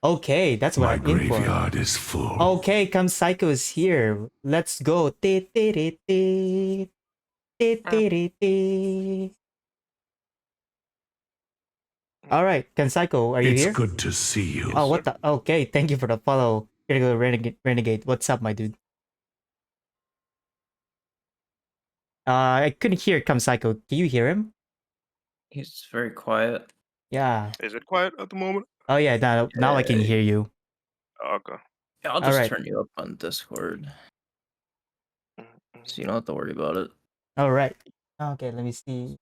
Okay, that's what My I'm in for. graveyard is full. Okay, Kampshycho is here. Let's go. All right, Kampshycho, are you It's here? good to see you. Oh, what the? Okay, thank you for the follow. Critical Renegade. What's up, my dude? I couldn't hear Kampshycho. Can you hear him? He's very quiet. Yeah. Is it quiet at the moment? Oh yeah. Now I can hear you. Okay. Yeah, I'll All just right. turn you up on Discord, Mm-hmm. so you don't have to worry about it. All right. Okay. Let me see.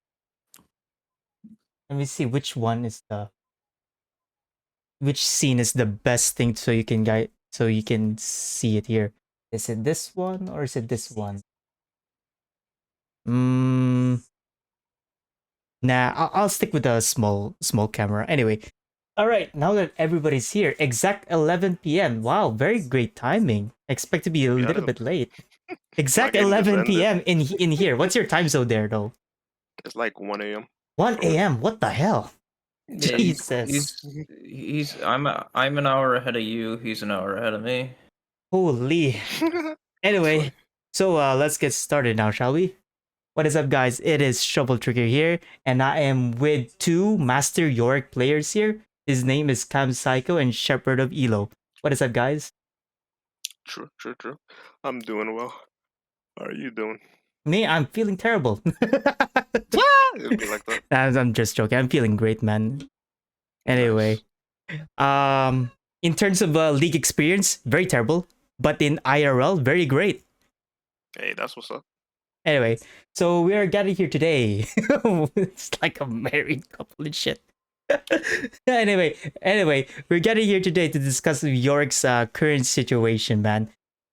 Let me see which one is the which scene is the best thing so you can see it here. Is it this one or is it this one? Nah, I'll stick with the small camera. Anyway, all right. Now that everybody's here, exact 11 p.m. Wow, very great timing. Expect to be a little bit late. Exact game just 11 ended. p.m. in here. What's your time zone there though? It's like 1 a.m. 1 a.m. What the hell? Yeah, Jesus. I'm an hour ahead of you. He's an hour ahead of me. Holy. Anyway, so let's get started now, shall we? What is up, guys? It is Shovel Trigger here, and I am with two Master Yorick players here. His name is Kampshycho and Sheperd of Illaoi. What is up, guys? True. I'm doing well. How are you doing? Me, I'm feeling terrible. It'd be like that. I'm just joking. I'm feeling great, man. Anyway, in terms of league experience, very terrible, but in IRL, very great. Hey, that's what's up. Anyway, so we are gathered here today. It's like a married couple and shit. anyway, we're gathered here today to discuss Yorick's current situation, man.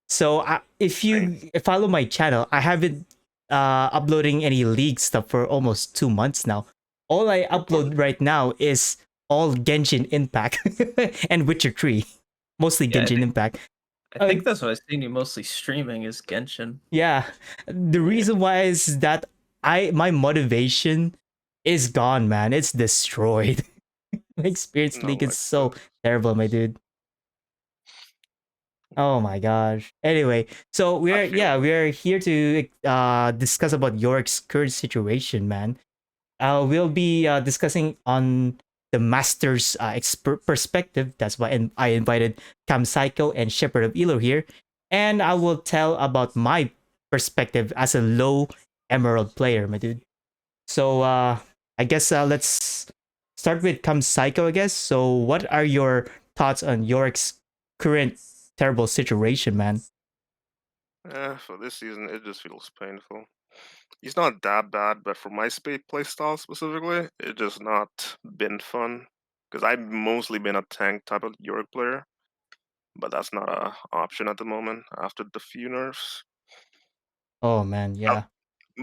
So if you follow my channel, I haven't uploading any league stuff for almost 2 months now. All I upload right now is all Genshin Impact and Witcher 3. Mostly Genshin Impact. I think that's what I've seen you mostly streaming is Genshin. Yeah. The reason why is that my motivation is gone, man. It's destroyed. My experience league is so terrible, my dude. Oh my gosh. Anyway, so we're here to discuss about Yorick's current situation, man. We'll be discussing on the master's perspective. That's why I invited Kampshycho and Sheperd of Illaoi here, and I will tell about my perspective as a low emerald player, my dude. So I guess let's start with Kampshycho, I guess. So what are your thoughts on Yorick's current terrible situation, man? For this season, it just feels painful. He's not that bad, but for my playstyle specifically, it just not been fun. Because I've mostly been a tank type of Yorick player, but that's not an option at the moment after the few nerfs. Oh man, yeah.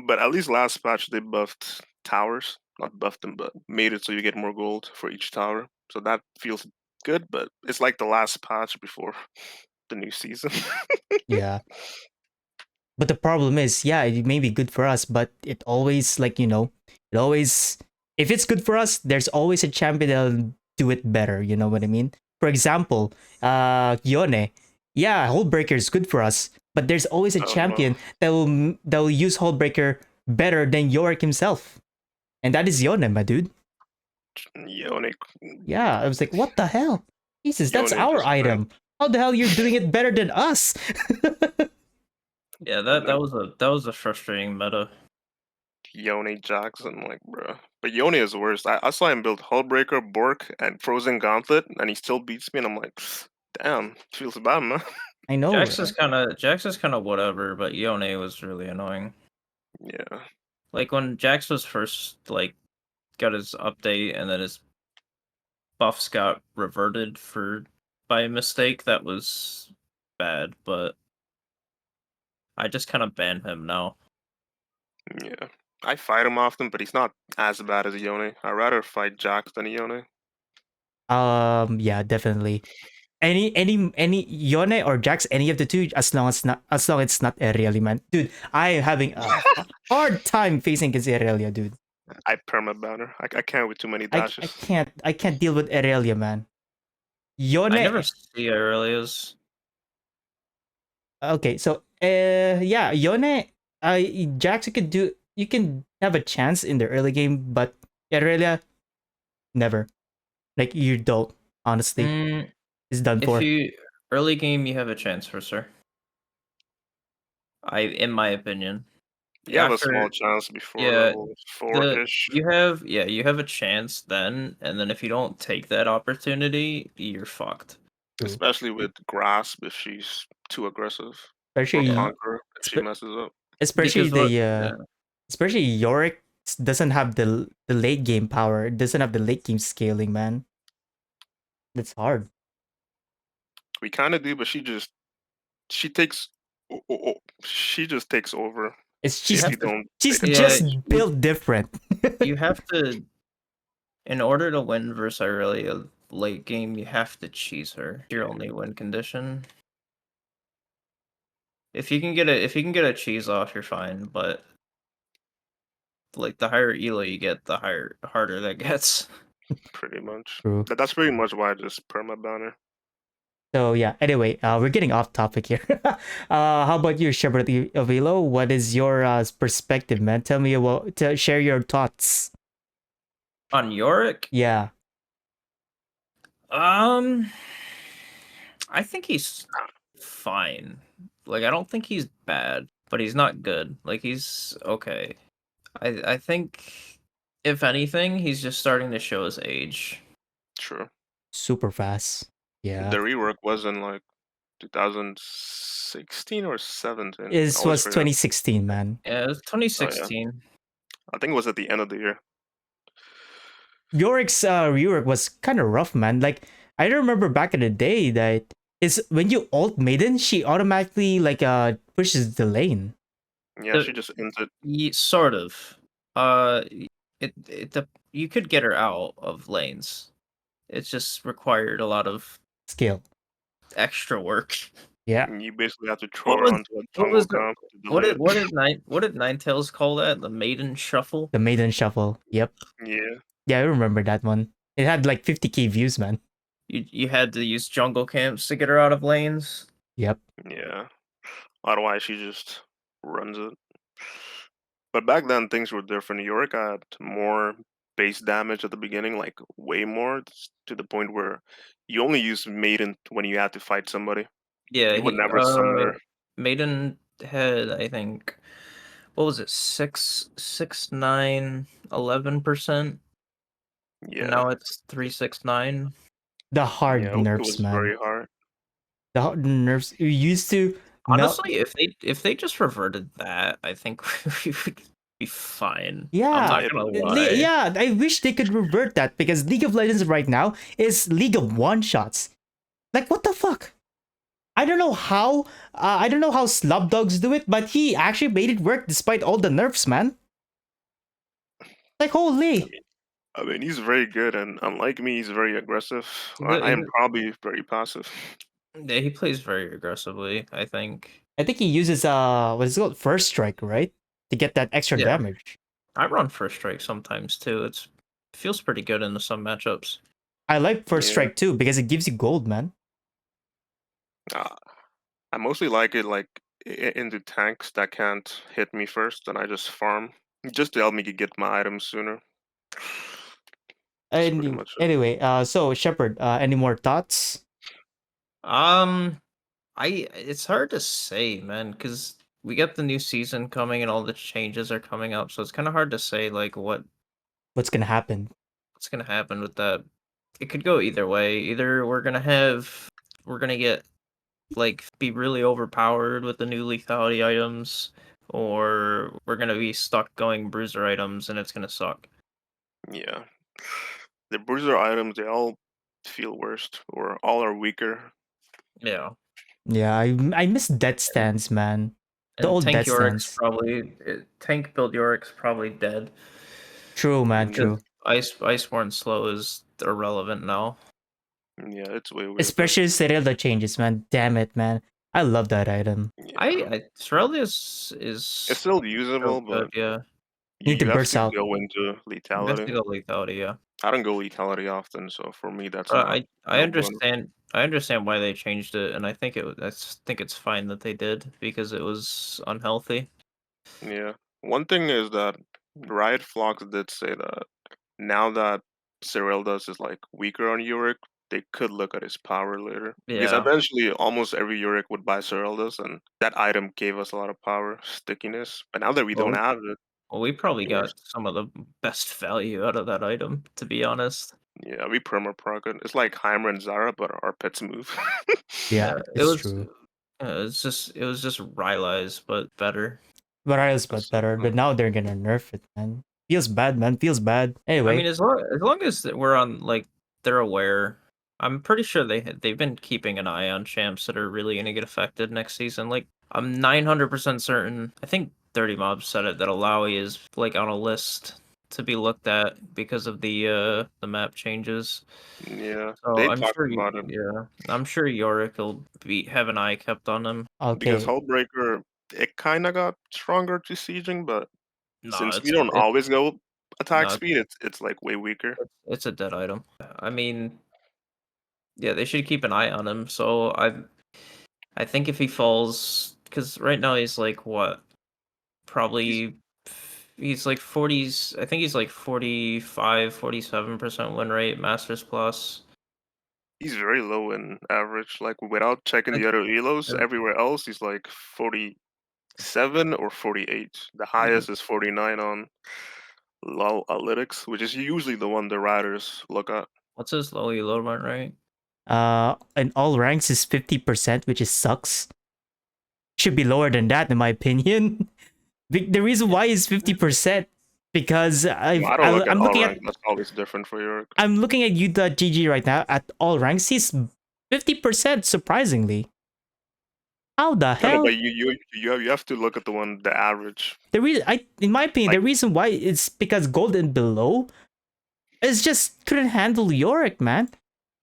But at least last patch they buffed towers, not buffed them, but made it so you get more gold for each tower. So that feels good, but it's like the last patch before the new season. Yeah. But the problem is, yeah, it may be good for us, but it always, like, it always, if it's good for us, there's always a champion that'll do it better, you know what I mean? For example, Yone, yeah, Hullbreaker is good for us, but there's always a champion that will use Hullbreaker better than Yorick himself. And that is Yone, my dude. Yone. Yeah, I was like, what the hell? Jesus, that's our item. How the hell you're doing it better than us? Yeah, that was a frustrating meta. Yone Jackson, like, bruh. But Yone is worse. I saw him build Hullbreaker, Bork, and Frozen Gauntlet, and he still beats me, and I'm like, damn, feels bad, man. I know. Jax is kind of whatever, but Yone was really annoying. Yeah. Like when Jax was first got his update, and then his buffs got reverted by mistake, that was bad, but I just kind of ban him now. Yeah. I fight him often, but he's not as bad as Yone. I'd rather fight Jax than Yone. Yeah, definitely. Any Yone or Jax, any of the two, as long as it's not Irelia, man. Dude, I am having a hard time facing against Irelia, dude. I perma banner. I can't with too many dashes. I can't deal with Irelia, man. I never Yone. see Aurelia's. Okay, so yeah, Yone. Jax, you can have a chance in the early game, but Aurelia never. Like you don't. Honestly, Mm, it's done if for. you early game, you have a chance for sir. In my opinion, You have a after small chance before yeah, level 4-ish. you have a chance then, and then if you don't take that opportunity, you're fucked. True. Especially with Grasp if she's too aggressive. Or Yeah, Especially, Conqueror if she espe- messes up. especially because what? the Yeah. especially Yorick doesn't have the late game power. It doesn't have the late game scaling, man. That's hard. We kind of do, but she takes she just takes over It's You if she's have you to. don't she's take her Yeah, down. just built different. you have to. In order to win versus Aurelia late game, you have to cheese her. Your only win condition. If you can get a cheese off, you're fine. But like the higher elo you get, the harder that gets. Pretty much. True. That's pretty much why I just perma banner. So yeah. Anyway, we're getting off topic here. How about you, Sheperd Avilo? What is your perspective, man? Tell me about. Share your thoughts. On Yorick, Yeah. um, I think he's fine. Like I don't think he's bad, but he's not good. Like he's okay. I think if anything, he's just starting to show his age. True. Super fast. Yeah. The rework was in like 2016 or 17. I It always was forget. 2016, man. Yeah, it was Oh yeah. 2016. I think it was at the end of the year. Yorick's rework was kind of rough, man. Like I remember back in the day that is when you ult Maiden, she automatically like pushes the lane. Yeah, The- she just ended. Sort of. You could get her out of lanes. It just required a lot of Skill. extra work. Yeah. You basically have to throw What her was onto a what jungle was the camp to delay it. what did Ninetales call that? The maiden shuffle. The Maiden Shuffle. Yep. Yeah. Yeah, I remember that one. It had like 50k views, man. You had to use jungle camps to get her out of lanes. Yep. Yeah. Otherwise, she just runs it. But back then, things were different. Yorick had more base damage at the beginning, like way more, to the point where you only used Maiden when you had to fight somebody. Yeah, You would he never summon her. Maiden had, I think, what was it, 6, 9, 11%, and Yeah. now it's 369. The hard Yeah. It nerfs, was man. very hard. The hard nerfs you used to melt. Honestly, if they just reverted that, I think we would be fine. I'm Yeah. not gonna It- lie. Yeah, I wish they could revert that because League of Legends right now is League of one shots. Like what the fuck? I don't know how Slubdogs do it, but he actually made it work despite all the nerfs, man. Like holy. I mean, he's very good, and unlike me, he's very aggressive. I He's am probably very passive. Yeah, he plays very aggressively, I think. I think he uses what is it called? First strike, right? To get that extra Yeah. damage. I run first strike sometimes too. It feels pretty good in some matchups. I like first Yeah. strike too because it gives you gold, man. I mostly like it like into tanks that can't hit me first, and I just farm just to help me get my items sooner. That's pretty much it. Anyway, so Sheperd, any more thoughts? Um, it's hard to say, man, because we got the new season coming and all the changes are coming up, so it's kind of hard to say like What's gonna happen? what's gonna happen with that. It could go either way. Either we're gonna get like be really overpowered with the new lethality items, or we're gonna be stuck going bruiser items and it's gonna suck. Yeah, the bruiser items they all feel worst, or all are weaker. Yeah. Yeah, I miss death stands, man. The And old tank death Yorick's stands. tank build Yorick's probably dead. True, man. Mm, True. Iceborne slow is irrelevant now. Yeah, it's way weaker. Especially Cyrilla changes, man. Damn it, man. I love that item. Yeah. I Sorelli It's is still usable, so good, but yeah. Need to you have burst to out. go into Best to lethality. go lethality, yeah. I don't go lethality often, so for me that's But not I no bueno. understand why they changed it, and I think think it's fine that they did because it was unhealthy. Yeah. One thing is that Riot Flocks did say that now that Sereldas is like weaker on Yorick, they could look at his power later. Because Yeah. eventually almost every Yorick would buy Sereldas and that item gave us a lot of power, stickiness. But now that we don't Well, have it, well, we probably we're got some of the best value out of that item, to be honest. yeah, we perma proc it. It's like Heimer and Zara, but our pets move. Yeah, Yeah, it's true. it was just Rylai's, but better. But I was but That's better. But now they're gonna nerf it, man. Feels bad, man. Feels bad. I mean, Anyway, as long as we're on like they're aware. I'm pretty sure they've been keeping an eye on champs that are really going to get affected next season. Like I'm 900% certain. I think 30 Mobs said it that Illaoi is like on a list to be looked at because of the map changes. yeah, So they I'm talked sure about it I'm sure Yorick will be have an eye kept on him. because okay. Hullbreaker it kind of got stronger to sieging, but No, since we don't always go attack no, speed, it's like way weaker. it's a dead item. I mean, yeah, they should keep an eye on him. So I think if he falls, because right now he's like what? He's Probably he's like 40s. I think he's like 45, 47% win rate, Masters Plus. he's very low in average. Like without checking And, the other elos, and everywhere else he's like 47 or 48. The highest is 49 on low analytics, which is usually the one the riders look at. what's his low elo run rate? In all ranks is 50%, which is sucks. Should be lower than that, in my opinion. The reason why is 50% because Well, I don't look at I'm all looking rank. at That's always different for Yorick. I'm looking at u.gg right now at all ranks. He's 50%, surprisingly. How the No, no, hell? but you have to look at the average. The reason in my opinion, Like the reason why is because gold and below is just couldn't handle Yorick, man.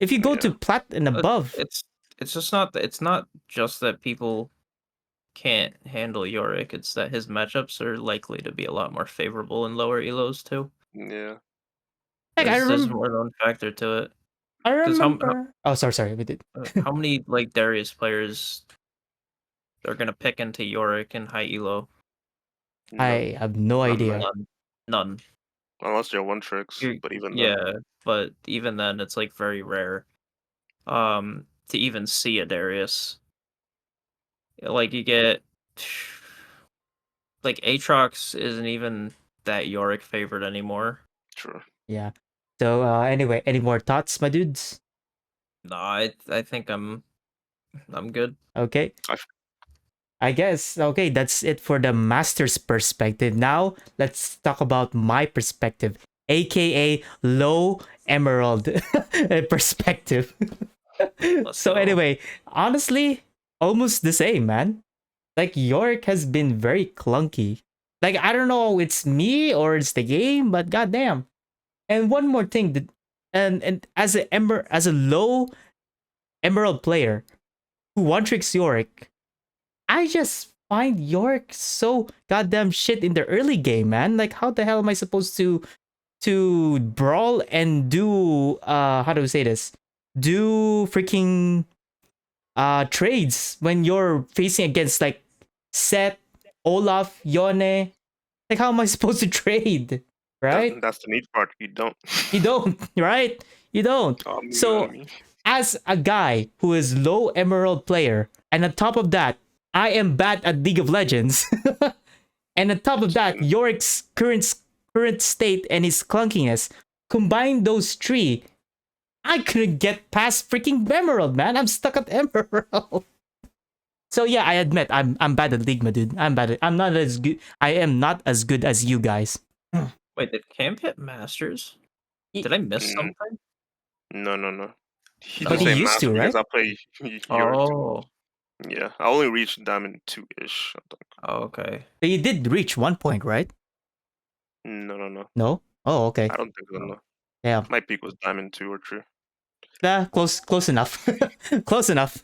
If you go to yeah, plat and But above, it's just not it's not just that people can't handle Yorick. It's that his matchups are likely to be a lot more favorable in lower elos too. yeah. like There's more than one factor to it. I Because remember. Oh, sorry, we did. how many like Darius players are gonna pick into Yorick and high elo? None. I have no None, man. idea. None. Unless they're one tricks, You're, but even then. yeah, but even then, it's like very rare. To even see a Darius, like you get like Aatrox isn't even that Yorick favorite anymore. Sure. Yeah. So anyway, any more thoughts, my dudes? No, I think I'm good. Okay. I I guess okay, that's it for the master's perspective. Now let's talk about my perspective, aka low emerald perspective. Let's So go. anyway, honestly, almost the same, man. Like Yorick has been very clunky. Like I don't know, it's me or it's the game, but goddamn. And one more thing, that and as a low emerald player who one tricks Yorick, I just find Yorick so goddamn shit in the early game, man. Like how the hell am I supposed to brawl and do how do we say this? Do freaking trades when you're facing against like Seth, Olaf, Yone. Like how am I supposed to trade? Right? that's the neat part. You don't. You don't, right? You don't. On So me. as a guy who is low emerald player, and on top of that, I am bad at League of Legends. And on top of that, Understand. Yorick's current state and his clunkiness, combine those three, I couldn't get past freaking Emerald, man. I'm stuck at Emerald. So yeah, I admit I'm bad at League, my dude. I'm not as good. I am not as good as you guys. Wait, did Kamp hit Masters? Y- Did I miss Mm, something? no. He But just he No. say used master to, because right? I play Yorick too Oh. much. Yeah, I only reached Diamond 2-ish. I think. Oh, okay. But you did reach 1 point, right? No. No. Oh, okay. I don't think so. No. Yeah. My peak was Diamond 2 or 3. Close enough. Close enough.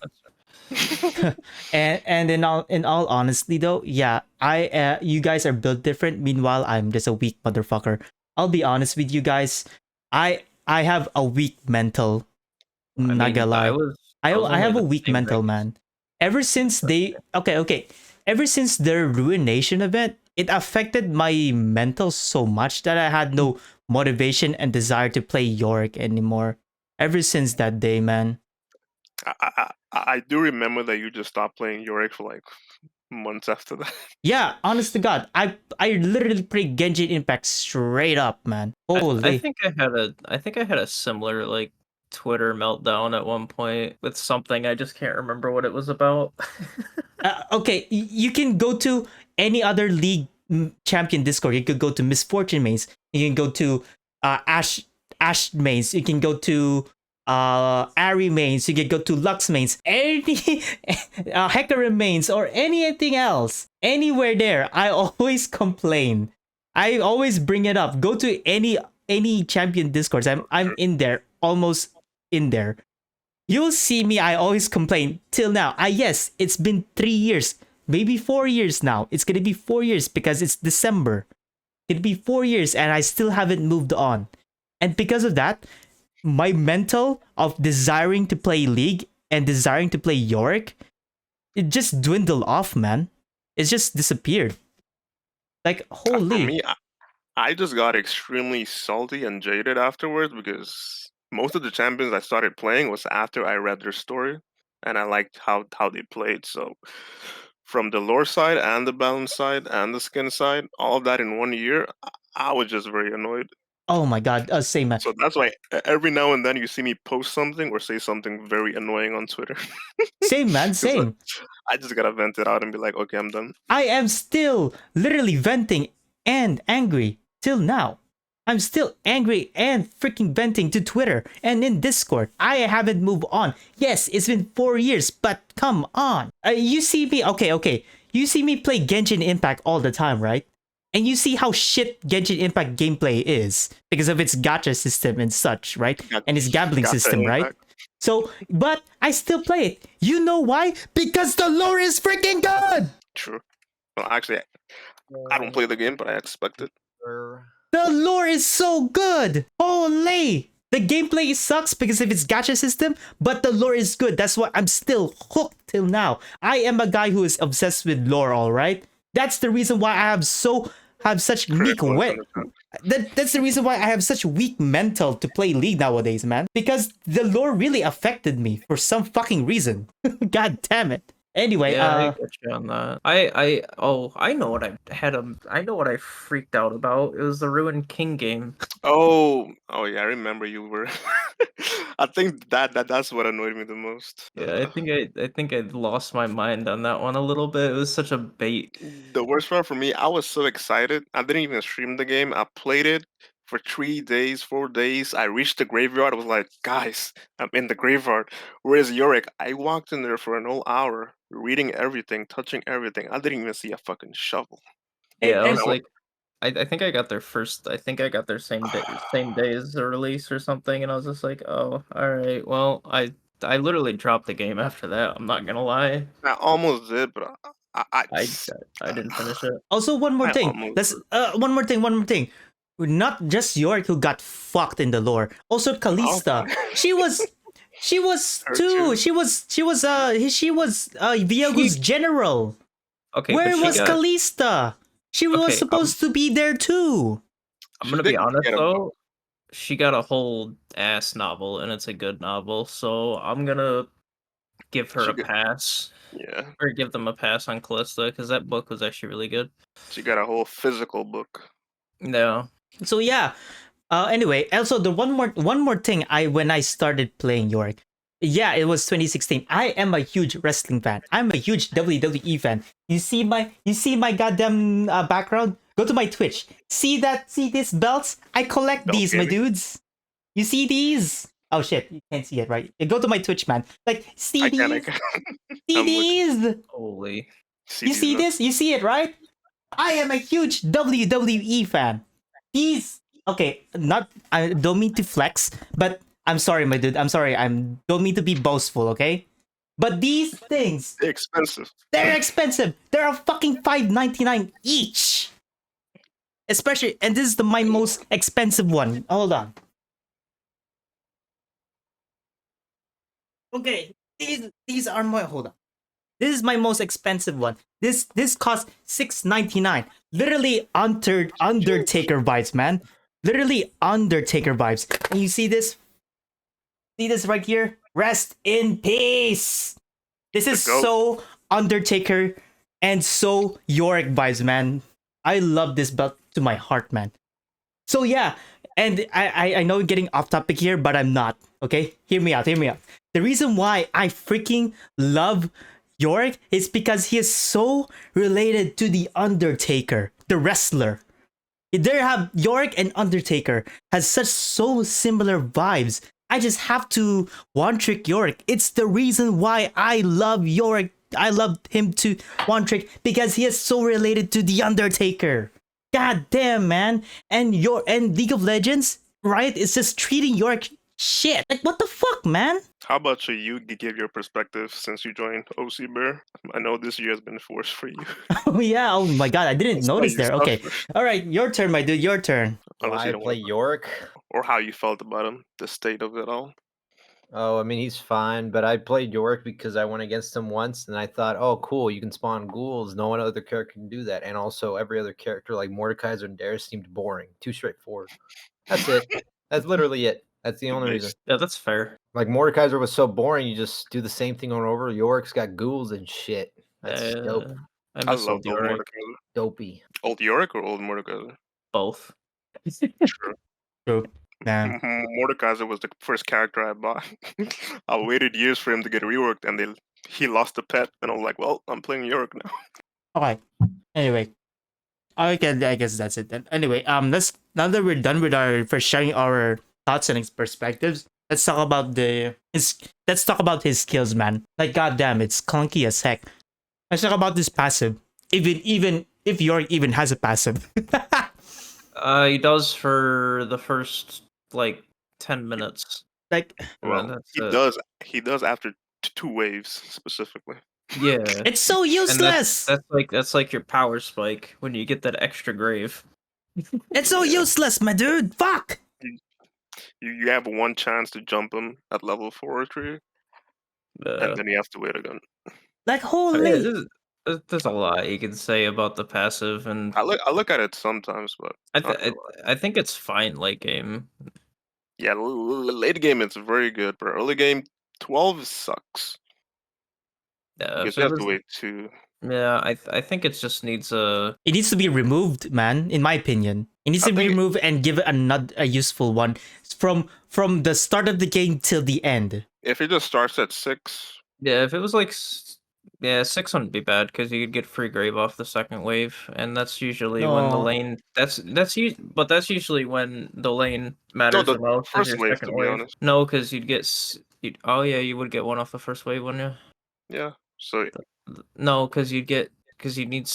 And in all honesty though, yeah, I you guys are built different. Meanwhile, I'm just a weak motherfucker. I'll be honest with you guys. I have a weak mental. I Not mean, gonna lie. I was I only have a the weak same mental, rank. man. Ever since they okay. Ever since their ruination event, it affected my mental so much that I had no motivation and desire to play Yorick anymore. Ever since that day, man. I do remember that you just stopped playing Yorick for like months after that. Yeah, honest to God, I literally played Genshin Impact straight up, man. I Holy. think I had a similar like Twitter meltdown at one point with something. I just can't remember what it was about. Okay, you can go to any other league champion Discord. You could go to Misfortune mains. You can go to Ash mains. You can go to Ari mains. You can go to Lux mains. Any Hecarim mains or anything else. Anywhere there, I always complain. I always bring it up. Go to any champion Discords. I'm in there, almost in there. You'll see me, I always complain till now. Yes, it's been 3 years, maybe 4 years now. It's gonna be 4 years because it's December. It'll be 4 years and I still haven't moved on. And because of that, my mental of desiring to play League and desiring to play Yorick, it just dwindled off, man. It's just disappeared. Like, For holy. me, I just got extremely salty and jaded afterwards because most of the champions I started playing was after I read their story and I liked how they played. So from the lore side and the balance side and the skin side, all of that in 1 year, I was just very annoyed. Oh my god, same man. So that's why every now and then you see me post something or say something very annoying on Twitter. Same man, 'Cause same. I just gotta vent it out and be like, okay, I'm done. I am still literally venting and angry till now. I'm still angry and freaking venting to Twitter and in Discord. I haven't moved on. Yes, it's been 4 years, but come on. You see me, okay. You see me play Genshin Impact all the time, right? And you see how shit Genshin Impact gameplay is because of its gacha system and such, right? Got, And its gambling got the system, right? impact. So, but I still play it. You know why? Because the lore is freaking good! True. Well, actually, I don't play the game, but I expect it. The lore is so good! Holy! The gameplay sucks because of its gacha system, but the lore is good. That's why I'm still hooked till now. I am a guy who is obsessed with lore, alright? That's the reason why I have such weak Critical wit. understand. That's the reason why I have such weak mental to play League nowadays, man. Because the lore really affected me for some fucking reason. God damn it. Anyway, Yeah, I get you on that. I know what I know what I freaked out about. It was the Ruined King game. Oh yeah, I remember you were. I think that's what annoyed me the most. Yeah, I think I lost my mind on that one a little bit. It was such a bait. The worst part for me, I was so excited. I didn't even stream the game. I played it for 3 days, 4 days. I reached the graveyard. I was like, guys, I'm in the graveyard. Where's Yorick? I walked in there for an whole hour, reading everything, touching everything. I didn't even see a fucking shovel. Yeah, I And and was like, I think I got their same day as the release or something, and I was just like, oh, all right. Well, I literally dropped the game after that. I'm not gonna lie. I almost did, but I I didn't finish it. also one more I thing. almost Let's one more thing. Not just Yorick who got fucked in the lore. Also Kalista. Okay. She was Her too. too. She was Viago's general. Okay, but Where she was got. Kalista? She was Okay, supposed to be there too. I'm She gonna did be honest get a book. though. She got a whole ass novel, and it's a good novel. So I'm gonna give her She a got pass, yeah. or give them a pass on Callista, because that book was actually really good. She got a whole physical book. No, So yeah. Anyway, also the one more thing when I started playing Yorick. Yeah, it was 2016. I am a huge wrestling fan. I'm a huge WWE fan. You see my goddamn background? Go to my Twitch. See these belts? I collect Belt these, my gaming. dudes. You see these? Oh shit, you can't see it, right? Go to my Twitch, man. Like, see I can. these? See I'm looking. these? holy. You see this? You see it, right? I am a huge WWE fan. These okay, not I don't mean to flex, but I'm sorry, my dude. I'm sorry. I'm don't mean to be boastful, okay? But these things, Expensive. they're expensive. They're a fucking $5.99 each. Especially, and this is my most expensive one. Hold on. Okay, these are my hold on. This is my most expensive one. This costs $6.99. Literally Undertaker vibes, man. Literally Undertaker vibes. And you see this? See this right here? Rest in peace. This The is goat. so Undertaker and so Yorick vibes, man. I love this belt to my heart, man. So yeah, and I know getting off topic here, but I'm not. Okay, hear me out. Hear me out. The reason why I freaking love Yorick is because he is so related to the Undertaker, the wrestler. There have Yorick and Undertaker has such so similar vibes. I just have to one trick Yorick. It's the reason why I love Yorick. I love him to one trick because he is so related to the Undertaker. God damn, man. And League of Legends, Riot is just treating Yorick shit. Like what the fuck, man? How about you give your perspective since you joined OC Bear? I know this year has been forced for you. Oh yeah. Oh my god, I didn't Let's know notice you there. Okay. suffer. All right, your turn, my dude. Your turn. Unless Why you I don't play want Yorick? or how you felt about him, the state of it all. Oh, I mean, he's fine, but I played Yorick because I went against him once and I thought, oh, cool, you can spawn ghouls. No one other character can do that. And also, every other character like Mordekaiser and Darius seemed boring. Too straightforward. That's it. That's literally it. That's the only reason. Yeah, that's fair. Like, Mordekaiser was so boring, you just do the same thing over and over. Yorick's got ghouls and shit. That's dope. I I miss love old old Yorick. Mordekaiser. Dopey. Old Yorick or old Mordekaiser? Both. Sure. True. Nah. Mordekaiser was the first character I bought. I waited years for him to get reworked, and he lost the pet, and I'm like, well, I'm playing Yorick now. Okay. Anyway, I guess that's it then. Anyway, let's now that we're done with our for sharing our thoughts and perspectives, let's talk about let's talk about his skills, man. Like goddamn, it's clunky as heck. Let's talk about this passive. Even if Yorick even has a passive. He does for the first like 10 minutes. Like Well, that's he it. does. He does after two waves specifically. Yeah. it's so And useless. that's like your power spike when you get that extra grave. It's so Yeah. useless, my dude. Fuck. You have one chance to jump him at level 4 or 3, and then you have to wait again. Like Yeah, holy. there's a lot you can say about the passive, and I look at it sometimes, but I not th- gonna lie. I think it's fine late game. Yeah, late game it's very good, but early game 12 sucks Yeah, because if you it have to was, wait too. yeah, I think it just needs a It needs to be removed, man. In my opinion, it needs I to be think- removed and give it a useful one from the start of the game till the end. If it just starts at 6, yeah. If it was like 6 wouldn't be bad because you could get free grave off the second wave, and that's usually when the No. lane but that's usually when the lane no, matters the the most. Is first your wave, second to be wave. honest. No, because oh yeah, you would get one off the first wave, wouldn't you? Yeah, so No, because you need.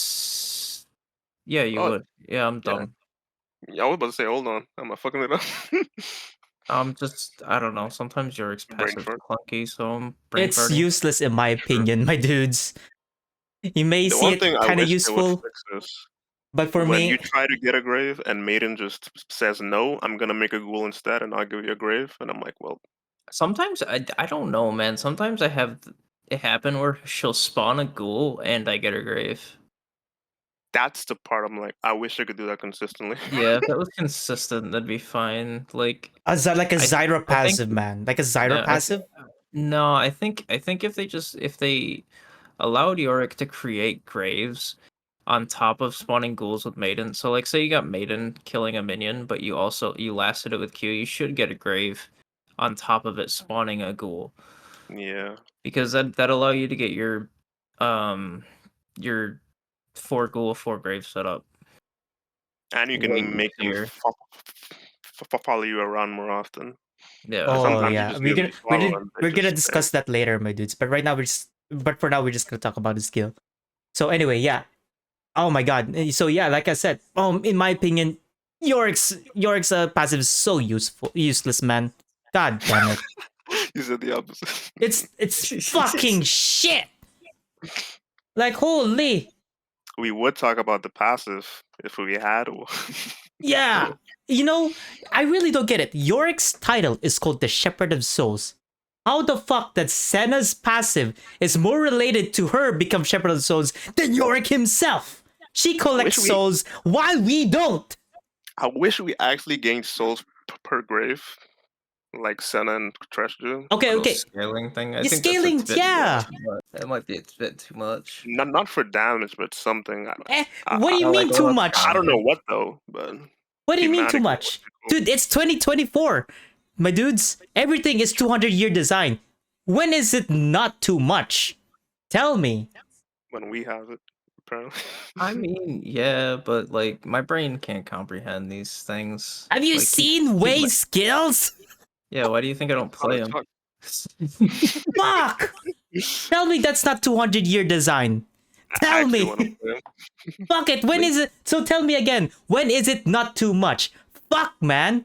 Yeah, you Oh, would. Yeah, I'm yeah. dumb. I was about to say, hold on, am I fucking it up? I don't know. Sometimes your Brain passive fart. clunky, so I'm brain It's farting. useless in my opinion, my dudes. You may The see one thing it I kind of wish they would useful, fix is but for when me, you try to get a grave and Maiden just says no, I'm gonna make a ghoul instead, and I'll give you a grave, and I'm like, well, Sometimes I don't know, man. Sometimes I have it happen where she'll spawn a ghoul and I get her grave. that's the part I'm like, I wish I could do that consistently. Yeah, if that was consistent, that'd be fine. Like like a I- Zyra I think- passive, man. Like a Zyra yeah, passive. No, I think if they allowed Yorick to create graves on top of spawning ghouls with Maiden. So like say you got Maiden killing a minion, but you lasted it with Q, you should get a grave on top of it spawning a ghoul. Yeah, Because that allow you to get your 4 ghoul, 4 grave set up. and you Way can make them easier. follow you around more often. Yeah. Oh sometimes you yeah, just we're barely gonna follow them, they we're gonna just discuss that later, my dudes. But right now but for now we're just gonna talk about the skill. So anyway, yeah. Oh my god. So yeah, like I said, in my opinion, Yorick's passive is so useless, man. God damn it. You said the opposite. It's fucking shit. Like holy. We would talk about the passive if we had one. Yeah. You know, I really don't get it. Yorick's title is called the Shepherd of Souls. How the fuck that Senna's passive is more related to her become Shepherd of Souls than Yorick himself? She collects we- souls while we don't. I wish we actually gained souls per grave, like Senna and Trash do. Okay, Little okay. scaling thing. I Yeah, think scaling, that's a bit yeah. too much. That might be a bit too much. Not for damage, but something. What do you I mean like too what's much? I don't know coming. what though, but What do you mean too thematically, much? what's cool. Dude, it's 2024. My dudes, everything is 200-year design. When is it not too much? Tell me. When we have it, apparently. I mean, yeah, but like my brain can't comprehend these things. Have you Like, seen Way's skills? yeah, why do you think I don't play them? Fuck! Tell me that's not 200-year design. I Tell actually me. wanna play 'em. Fuck it. When is it? So tell me again. When is it not too much? Fuck, man.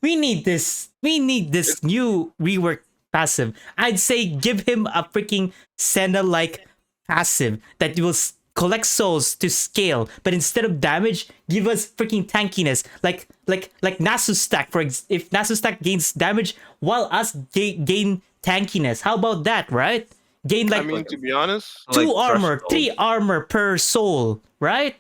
We need this. We need this new rework passive. I'd say give him a freaking Senna-like passive that will collect souls to scale, but instead of damage, give us freaking tankiness. Like Nasu stack. If Nasu stack gains damage, while us gain tankiness. How about that, right? Gain I like mean, to be honest, 2 like armor, threshold. 3 armor per soul, right?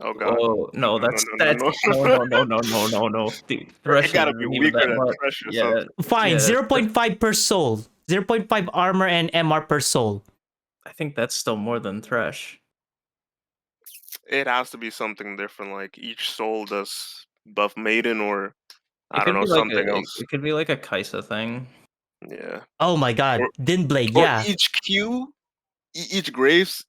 oh god, Oh no, that's no. no. Dude, It threshold gotta be isn't even weaker that than much. Thresh or Yeah, something. Fine, yeah, 0.5 per soul. 0.5 armor and MR per soul. I think that's still more than Thresh. It has to be something different. Like each soul does buff Maiden, or I It don't could know, be like something else. it could be like a Kaisa thing. Yeah. Oh my god, Or- Din Blade, Or yeah. each Q, each Graves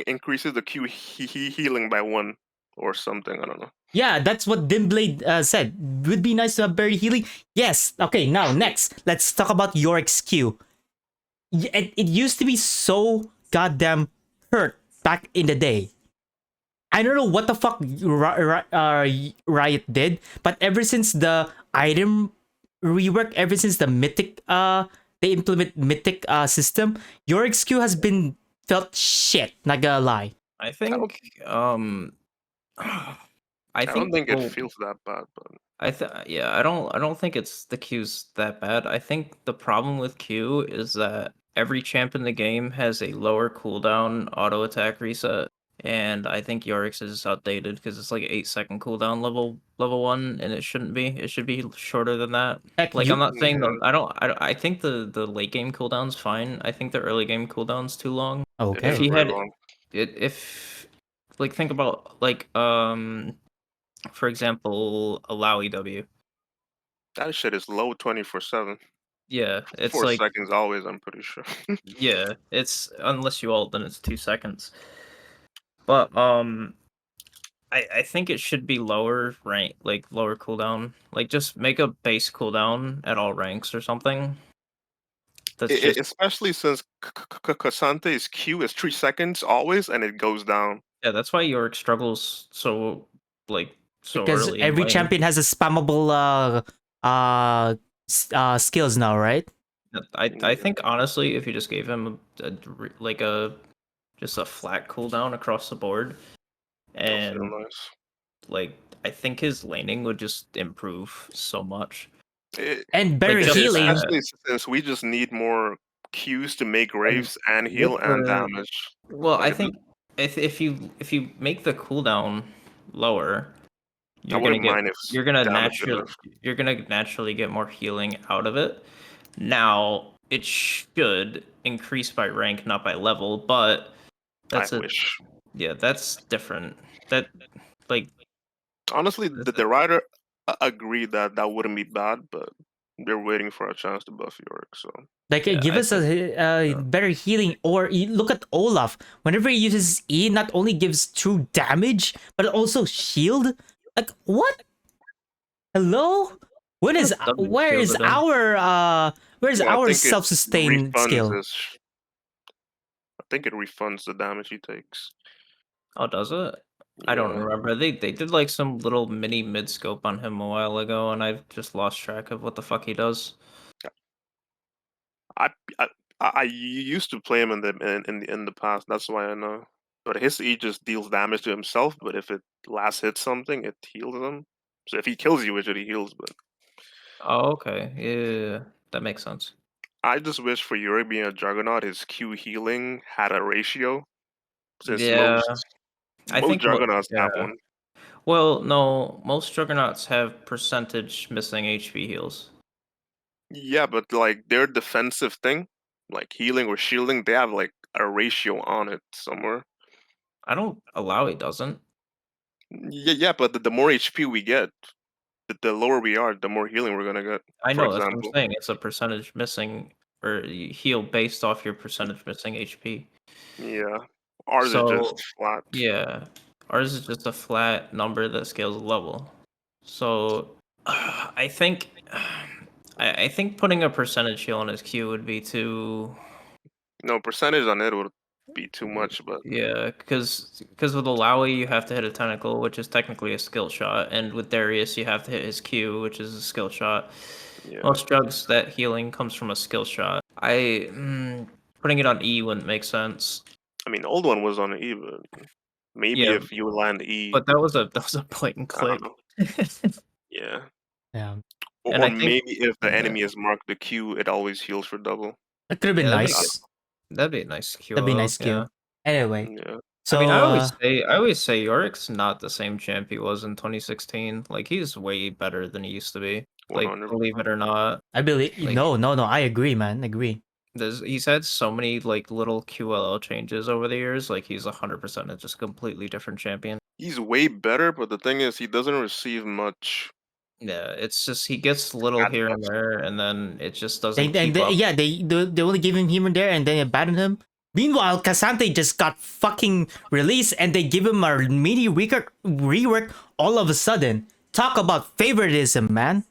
increases the Q healing by 1 or something. I don't know. Yeah, that's what Din Blade said. Would be nice to have buried healing. Yes. Okay, now next, let's talk about Yorick's Q. It used to be so goddamn hurt back in the day. I don't know what the fuck Riot did, but ever since the item rework, ever since the mythic they implement mythic system, Yorick's Q has been felt shit, not gonna lie. I don't- think I I think don't think it well, feels that bad, but I don't think it's the Q's that bad. I think the problem with Q is that every champ in the game has a lower cooldown auto attack reset. And I think Yorick's is outdated because it's like 8-second cooldown level 1, and it shouldn't be. It should be shorter than that. Heck, Like I'm you, not saying Yeah. I think the late game cooldown's fine. I think the early game cooldown's too long. it okay. If is he very had long. if like think about like for example Illaoi W. That shit is low 24/7. Yeah, it's 4 like seconds always. I'm pretty sure. yeah, it's unless you ult then it's 2 seconds. But I think it should be lower rank, like lower cooldown. Like just make a base cooldown at all ranks or something. That's just Especially since Kasante's Q is 3 seconds always, and it goes down. yeah. That's why Yorick struggles so Because early in every lane. champion has a spammable skills now, right? I think honestly, if you just gave him like a just a flat cooldown across the board, It'll and feel nice. like I think his laning would just improve so much. And better just healing. that. Especially since we just need more Qs to make graves and heal with and the- damage. Well, Like, I think if you make the cooldown lower, I wouldn't mind if damage get nerfed. you're gonna naturally get more healing out of it. Now it should increase by rank, not by level, but that's I wish. yeah, that's different. That like Honestly, the writer agreed that that wouldn't be bad, but they're waiting for a chance to buff Yorick. So Like, Yeah, give I us a better healing. Or look at Olaf. Whenever he uses E, not only gives true damage, but also shield. Like, what? Hello? When is Double where is shielded him. our where's Well, I our think it self-sustain refunds skill? I think it refunds the damage he takes. Oh, does it? I don't Yeah. remember. They did like some little mini mid scope on him a while ago, and I've just lost track of what the fuck he does. I I used to play him in the past. That's why I know. But his E just deals damage to himself. But if it last hits something, it heals him. So if he kills you with it, he heals. But Oh, okay. Yeah, that makes sense. I just wish for Yorick being a Juggernaut, his Q healing had a ratio. Since Yeah, I most think Juggernauts have yeah. one. Well, no, most Juggernauts have percentage missing HP heals. Yeah, but like their defensive thing, like healing or shielding, they have like a ratio on it somewhere. I don't allow it doesn't. Yeah, but the more HP we get, the lower we are, the more healing we're gonna get. I For know, that's what I'm example. saying. It's a percentage missing, or you heal based off your percentage missing HP. Yeah. Ours is just So flat. yeah, ours is just a flat number that scales a level. So I think I think putting a percentage heal on his Q would be too. No, percentage on it would be too much, but Yeah, because with Illaoi you have to hit a tentacle, which is technically a skill shot, and with Darius you have to hit his Q, which is a skill shot. yeah. Most drugs that healing comes from a skill shot. Putting it on E wouldn't make sense. I mean, old one was on E, but maybe Yeah, if you land E, but that was a blatant I don't click. know. Yeah. Yeah, And Or I think maybe if the yeah, enemy is marked the Q, it always heals for double. that could have been yeah, nice. that'd be a nice That'd be a QO. nice Yeah. Q. Anyway, Yeah. I mean, so I always say Yorick's not the same champ he was in 2016. Like he's way better than he used to be. Like 100%. believe it or not, I believe like no, I agree, man. Agree. he's had so many like little QLL changes over the years. Like he's 100% a just completely different champion. He's way better, but the thing is, he doesn't receive much Yeah, it's just he gets little at here and best. there, and then it just They doesn't and keep they, up. yeah, they only give him here and there, and then abandon him. Meanwhile, Casante just got fucking released, and they give him a mini rework all of a sudden. Talk about favoritism, man.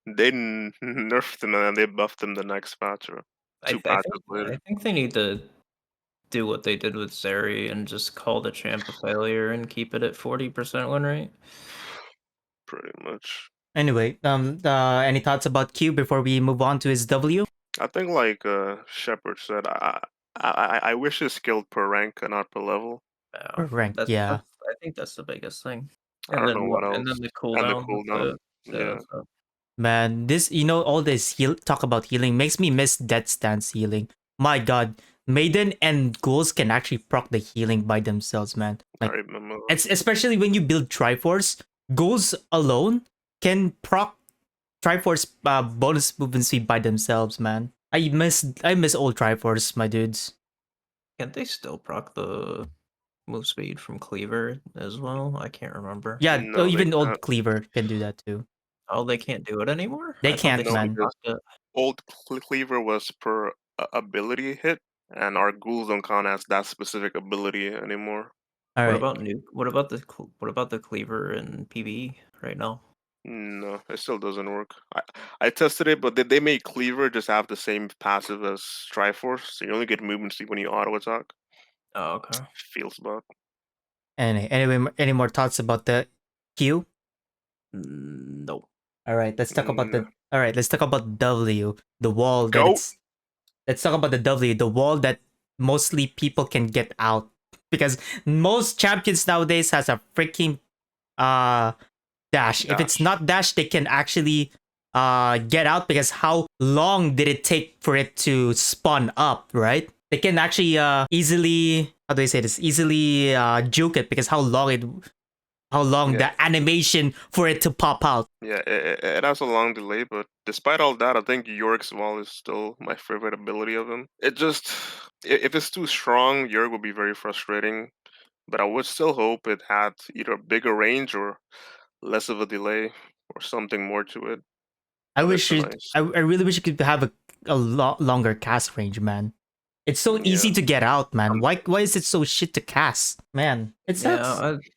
They nerfed him and then they buffed him the next patch or two patches later. I think they need to do what they did with Zeri and just call the champ a failure and keep it at 40% win rate. Pretty much. Anyway, any thoughts about Q before we move on to his W? I think like Sheperd said, I wish it scaled per rank and not per level. Yeah, Or rank, yeah. I think that's the biggest thing. I don't know what And else. then the And the cooldown. cooldown. Yeah, Yeah. so Man, this all this talk about healing makes me miss Death Stance healing. My God, Maiden and ghouls can actually proc the healing by themselves, man. I Like remember. it's especially when you build Triforce, ghouls alone can proc Triforce bonus movement speed by themselves, man. I miss old Triforce, my dudes. can't they still proc the move speed from Cleaver as well? I can't remember. Yeah, No, they even can't. old Cleaver can do that too. Oh, they can't do it anymore? They I thought they can't, No, still man. because procced it. old Cleaver was per ability hit, and our ghouls don't count as that specific ability anymore. All What right. about what about the Cleaver and PvE right now? No, it still doesn't work. I tested it, but they made Cleaver just have the same passive as Triforce, so you only get movement speed when you auto attack. Oh, okay. Feels bad. Anyway, any more thoughts about the Q? No. All right, let's talk about No. the. All right, let's talk about W, the wall that Go. it's. Let's talk about the W, the wall that mostly people can get out because most champions nowadays has a freaking uh dash. If it's Dash. not dash, they can actually get out because how long did it take for it to spawn up, right? They can actually easily, how do I say this? Easily juke it because how long Yeah, the animation for it to pop out. yeah, it has a long delay, but despite all that, I think Yorick's wall is still my favorite ability of him. It just, if it's too strong, Yorick would be very frustrating. But I would still hope it had either a bigger range or less of a delay or something more to it. I But wish it's a it. nice, I really wish it could have a lot longer cast range, man. It's so yeah. easy to get out, man. Why is it so shit to cast, man? It Yeah, sucks.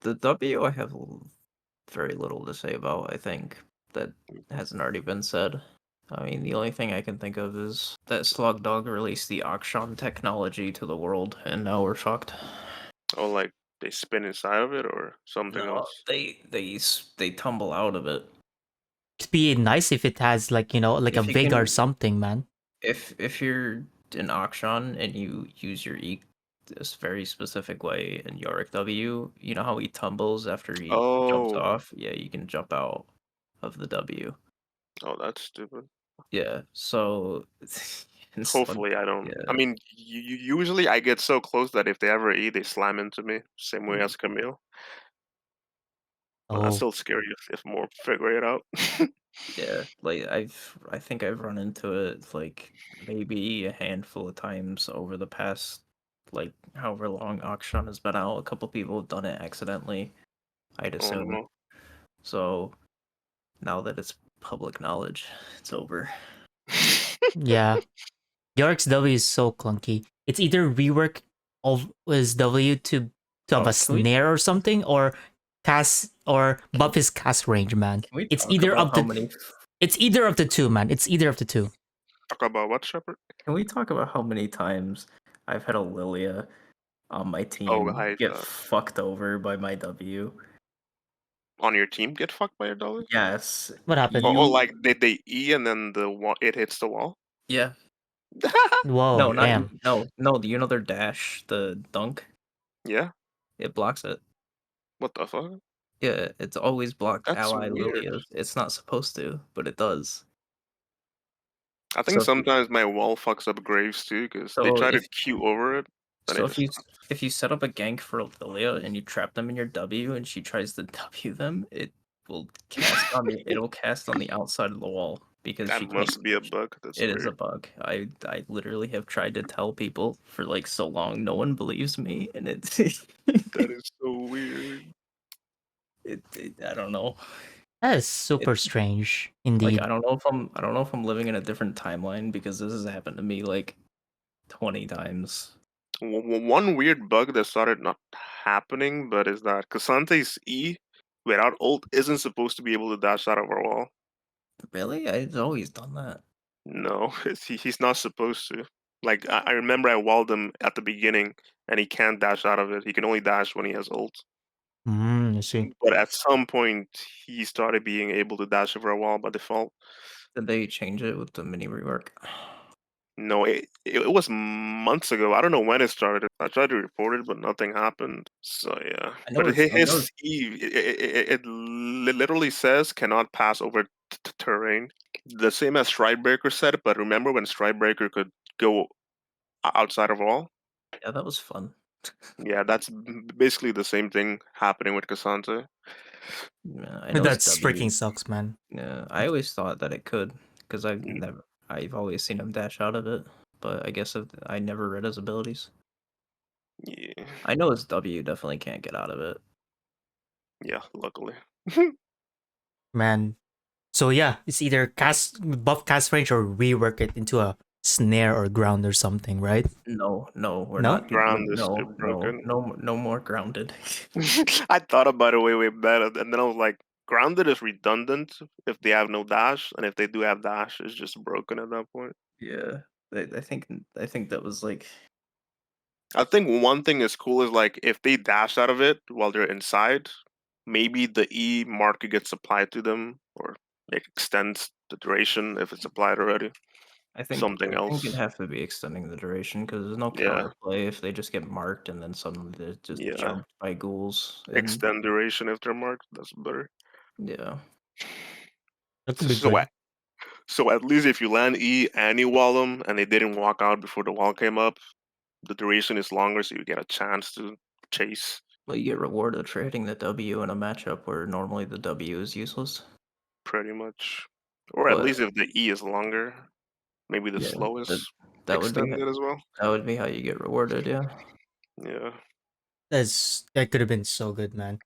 the W I have very little to say about. I think that hasn't already been said. I mean, the only thing I can think of is that Slugdog released the akshan technology to the world, and now we're fucked. Oh, like they spin inside of it or something No, else. they tumble out of it. It'd be nice if it has like like a If you Vig or can, something, man. if you're an akshan and you use your E this very specific way in Yorick W, you know how he tumbles after he jumps Oh, off? Yeah, you can jump out of the W. oh, that's stupid. Yeah, so Hopefully, I don't. I yeah. mean, usually I get so close that if they ever eat, they slam into me. Same way Mm. as Camille. But that's Oh, still scary if more figure it out. Yeah, like I think I've run into it like maybe a handful of times over the past like however long akshan has been out. A couple people have done it accidentally, I'd Oh assume. no. So now that it's public knowledge, it's over. yeah. Yorick's W is so clunky. It's either rework of his W to have Oh, a snare or something, or cast or can buff his cast range, man. can we It's talk either about of how the many it's either of the two, man. It's either of the two. Talk about what, Shepard? can we talk about how many times I've had a Lilia on my Oh, team I get fucked over by my W? on your team get fucked by a dolly? Yes. What happened? You Like they E and then the wall it hits the wall. yeah. Whoa, No, not Okay. damn. no, you know their dash, the dunk? Yeah. It blocks it. What the fuck? Yeah, it's always blocked That's ally weird. Lilias. It's not supposed to, but it does. I So think if you sometimes my wall fucks up graves too because they so try to if Q over it and so it if just you if you set up a gank for a Lilia and you trap them in your W and she tries to W them, it'll cast on the outside of the wall because that she can't. must be a bug. That's It is a weird. bug. I literally have tried to tell people for like so long. No one believes me, and it's That is so weird. I don't know. That is It, super strange, like indeed. I don't know if I'm living in a different timeline because this has happened to me like 20 times. One weird bug that started not happening, but is that Cassante's E without ult isn't supposed to be able to dash out of our wall. Really? I've always done that. No, he's not supposed to. Like I remember I walled him at the beginning, and he can't dash out of it. He can only dash when he has ult. I see. But at some point, he started being able to dash over a wall by default. Did they change it with the mini rework? No, it was months ago. I don't know when it started. I tried to report it, but nothing happened. So yeah, but I know his E, it literally says cannot pass over terrain. The same as Stridebreaker said, but remember when Stridebreaker could go outside of all? yeah, that was fun. Yeah, that's basically the same thing happening with Cassandra. Yeah, I know it's That's W. freaking sucks, man. Yeah, I always thought that it could because I've always seen him dash out of it, but I guess I never read his abilities. Yeah, I know his W definitely can't get out of it. yeah, luckily. Man. So yeah, it's either buff cast range or rework it into a snare or ground or something, right? No, we're No? not Ground is no, broken. no more grounded. I thought about it way better, and then I was like, grounded is redundant if they have no dash, and if they do have dash, it's just broken at that point. Yeah, I think that was like I think one thing is cool is like if they dash out of it while they're inside, maybe the E marker gets applied to them, or it extends the duration if it's applied already. Something I think it'd else. have to be extending the duration because there's no Yeah, counterplay if they just get marked and then suddenly they're just yeah. jumped by ghouls and Extend duration if they're marked. That's better. yeah. That could be So, good. so at least if you land E and you wall them and they didn't walk out before the wall came up, the duration is longer, so you get a chance to chase Well, you get rewarded for hitting the W in a matchup where normally the W is useless. pretty much. Or at But least if the E is longer, maybe the yeah, slow that is that would be extended as well. that would be how you get rewarded. Yeah. Yeah. That could have been so good, man.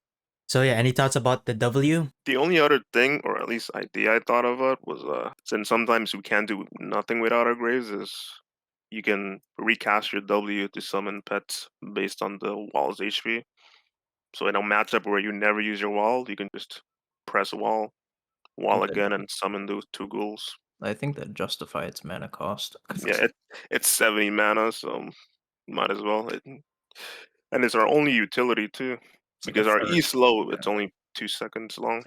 So yeah, any thoughts about the W? The only other thing, or at least idea I thought of it was, since sometimes we can't do nothing without our graves, is you can recast your W to summon pets based on the wall's HP. So in a matchup where you never use your wall, you can just press I wall think that again, and summon those two ghouls. I think that justify its mana cost. Yeah, it's 70 mana, so might as well. And it's our only utility too, It's like a because our third. E slow, it's Yeah, only 2 seconds long.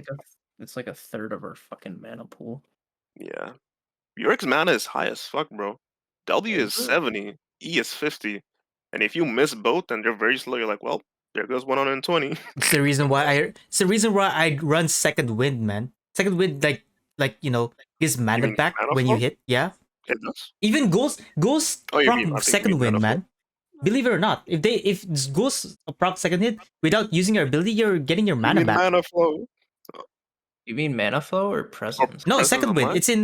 it's like a third of our fucking mana pool. Yeah, Yorick's mana is high as fuck, bro. W Is is it? 70, E is 50, and if you miss both and they're very slow, you're like, well, there goes 120. It's the reason why I run second wind, man. Second wind, like gives mana mean back mana when you flow? hit. Yeah. It does. Even ghosts Oh, you proc mean? I think you second mean mana wind, flow. man. Believe it or not, if ghosts proc second hit without using your ability, you're getting your You mana mean back. mana flow You mean mana flow or or presence? No, presence second of wind. mind? It's in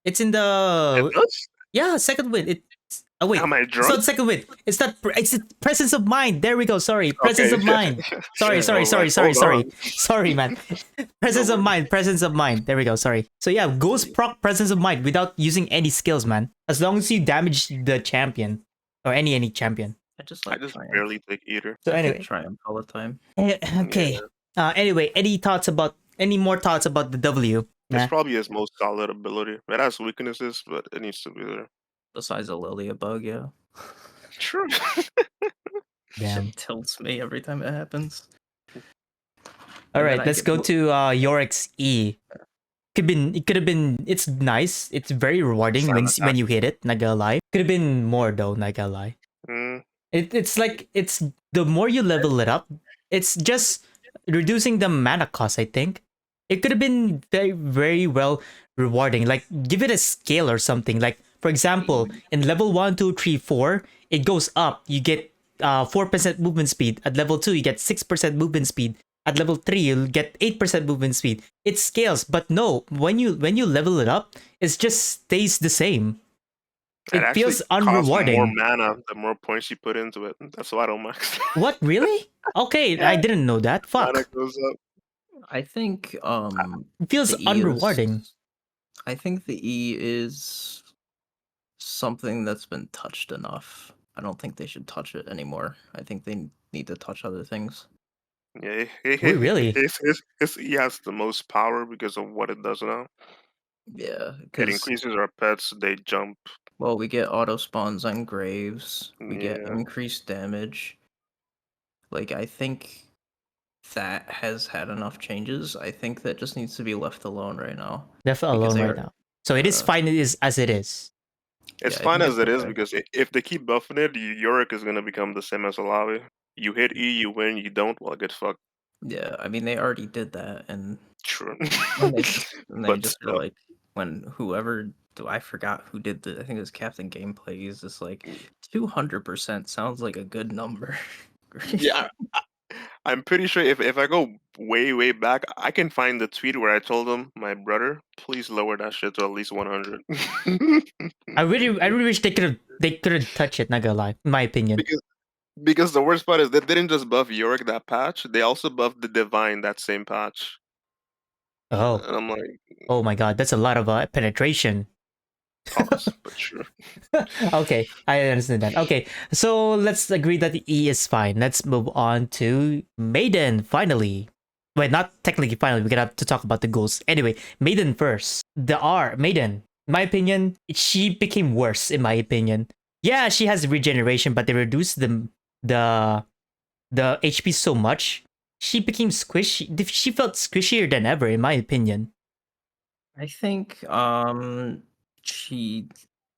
It the does. yeah, second wind. It's oh wait, Am I it's drunk? not second wind. It's not. It's the presence of mind. There we go. Sorry, presence Okay. of mind. Sorry, Yeah. I sorry, was like, sorry, sorry, hold on. sorry, man. Presence No of worries. mind. Presence of mind. There we go. Sorry. So yeah, ghost proc presence of mind without using any skills, man. As long as you damage the champion or any champion. I just I like just triumph. barely take either. So I take anyway, triumph all the time. okay. Yeah. Anyway, any more thoughts about the W? It's Nah. probably his most solid ability. It has weaknesses, but it needs to be there. Besides a Lilia bug, yeah. True. Damn. Shit tilts me every time it happens. All And then right, I let's get go mo- to Yorick's E. Could have been it's nice. It's very rewarding Silent when attack. you hit it, not gonna lie. Could have been more though, not gonna lie. Mm, It's like it's the more you level it up, it's just reducing the mana cost, I think. It could have been very well rewarding. Like give it a scale or something. Like for example, in level 1, 2, 3, 4, it goes up. You get 4% movement speed. At level 2, you get 6% movement speed. At level 3, you'll get 8% movement speed. It scales, but no, when you level it up, it just stays the same. it It actually feels costs more unrewarding. mana the more points you put into it. That's why I don't max. What really? Okay, Yeah, I didn't know that. mana Fuck. goes up. I think It feels the E unrewarding. is I think the E is something that's been touched enough. I don't think they should touch it anymore. I think they need to touch other things. Yeah, Wait, really? he has the most power because of what it does now. Yeah, It because increases our pets, they jump. well, we get auto spawns on graves. We get Yeah. increased damage. Like I think that has had enough changes. I think that just needs to be left alone right now. Left Because alone they right are, now. So it is uh, fine. It is as it is. It's Yeah, I fine think as it's it is okay. because if they keep buffing it, Yorick is gonna become the same as Illaoi. You hit E, you win. You don't, well, get fucked. Yeah, I mean they already did that, and True. when they just But are still, like when whoever I forgot who did the I think it was Captain Gameplay. He's just like 200% sounds like a good number. yeah, I'm pretty sure if I go way back, I can find the tweet where I told him, my brother, please lower that shit to at least 100. I really wish they couldn't touch it, not gonna lie, in my opinion. because because the worst part is they didn't just buff Yorick that patch, they also buffed the Divine that same patch. Oh. And I'm like, Oh my god, that's a lot of penetration. pause, but sure. Okay, I understand that. Okay, so let's agree that the E is fine. Let's move on to Maiden, finally. Wait, not technically finally, we're gonna have to talk about the goals. Anyway, Maiden first. The R, Maiden. In my opinion, she became worse, in my opinion. Yeah, she has regeneration, but they reduced the the HP so much. She became squishy. She felt squishier than ever, in my opinion. I think she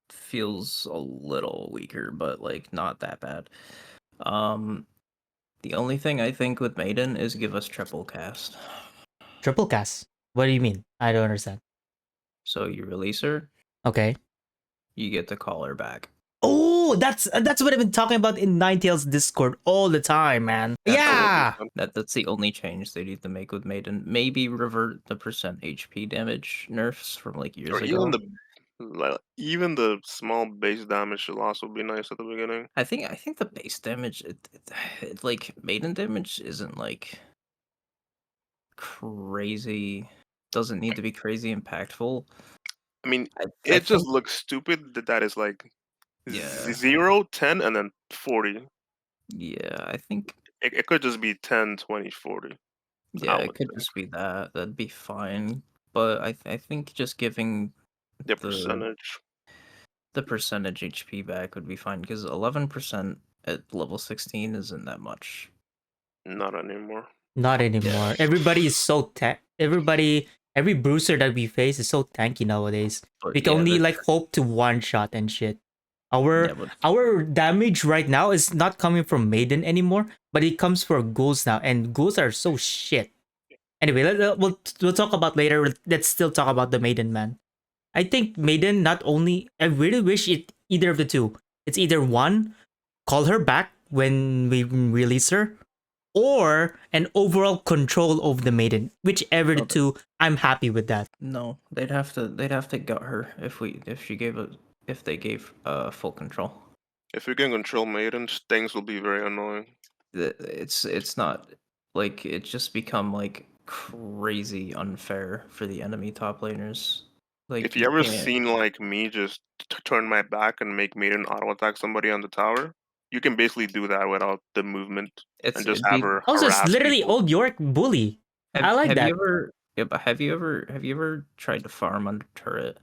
feels a little weaker, but like not that bad. Um the only thing I think with Maiden is give us triple cast. Triple cast. What do you mean? I don't understand. So you release her, Okay. you get to call her back. Oh, that's what I've been talking about in Ninetales Discord all the time, man. That's Yeah. That's the only change they need to make with Maiden. Maybe revert the percent HP damage nerfs from like years Or ago. even the small base damage loss would be nice at the beginning. I think the base damage, like Maiden damage, isn't like crazy. Doesn't need to be crazy impactful. I mean, I it just think, looks stupid that is like yeah, 0, 10, and then 40. yeah. I think, It could just be 10, 20, 40. yeah, I it would could think. just be that. That'd be fine. But I think just giving The the percentage. percentage HP back would be fine because 11% at level 16 isn't that much. Not anymore. Not anymore. Everybody is so every bruiser that we face is so tanky nowadays. But We can yeah, only like hope to one shot and shit. yeah, Our but our damage right now is not coming from Maiden anymore, but it comes for ghouls now, and ghouls are so shit. Anyway, we'll talk about later. Let's still talk about the Maiden, man. I think Maiden not only. I really wish it either of the two. It's either one, call her back when we release her, or an overall control over the Maiden. Whichever the Okay. two, I'm happy with that. No, they'd have to gut her if they gave full control. If you can control Maiden, things will be very annoying. It's not like it just become like crazy unfair for the enemy top laners. Like If you ever can't. seen like me just turn my back and make Maiden auto attack somebody on the tower, you can basically do that without the movement and just It'd have be. her Also, it's harass literally people. old Yorick bully. I like Have that. you ever? Yeah, but have you ever tried to farm under turret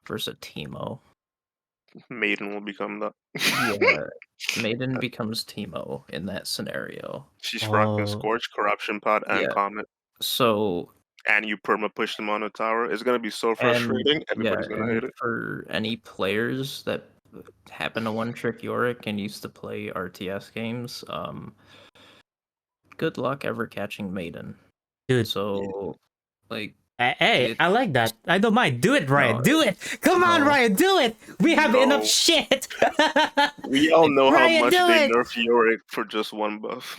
versus a Teemo? Maiden will become that. Yeah, Maiden becomes Teemo in that scenario. She's rocking Oh, Scorch, Corruption Pod, and Yeah. Comet. So And you perma push them on the tower. It's gonna be so frustrating. Everybody's gonna hate and it. for any players that happen to one trick Yorick and used to play RTS games, good luck ever catching Maiden. dude. So, like, Hey, I it's like that. I don't mind. Do it, Riot. no, Do it. Come on, no. Riot. Do it. We have enough No. shit. We all know how Riot, much do they it. nerf Yorick for just one buff.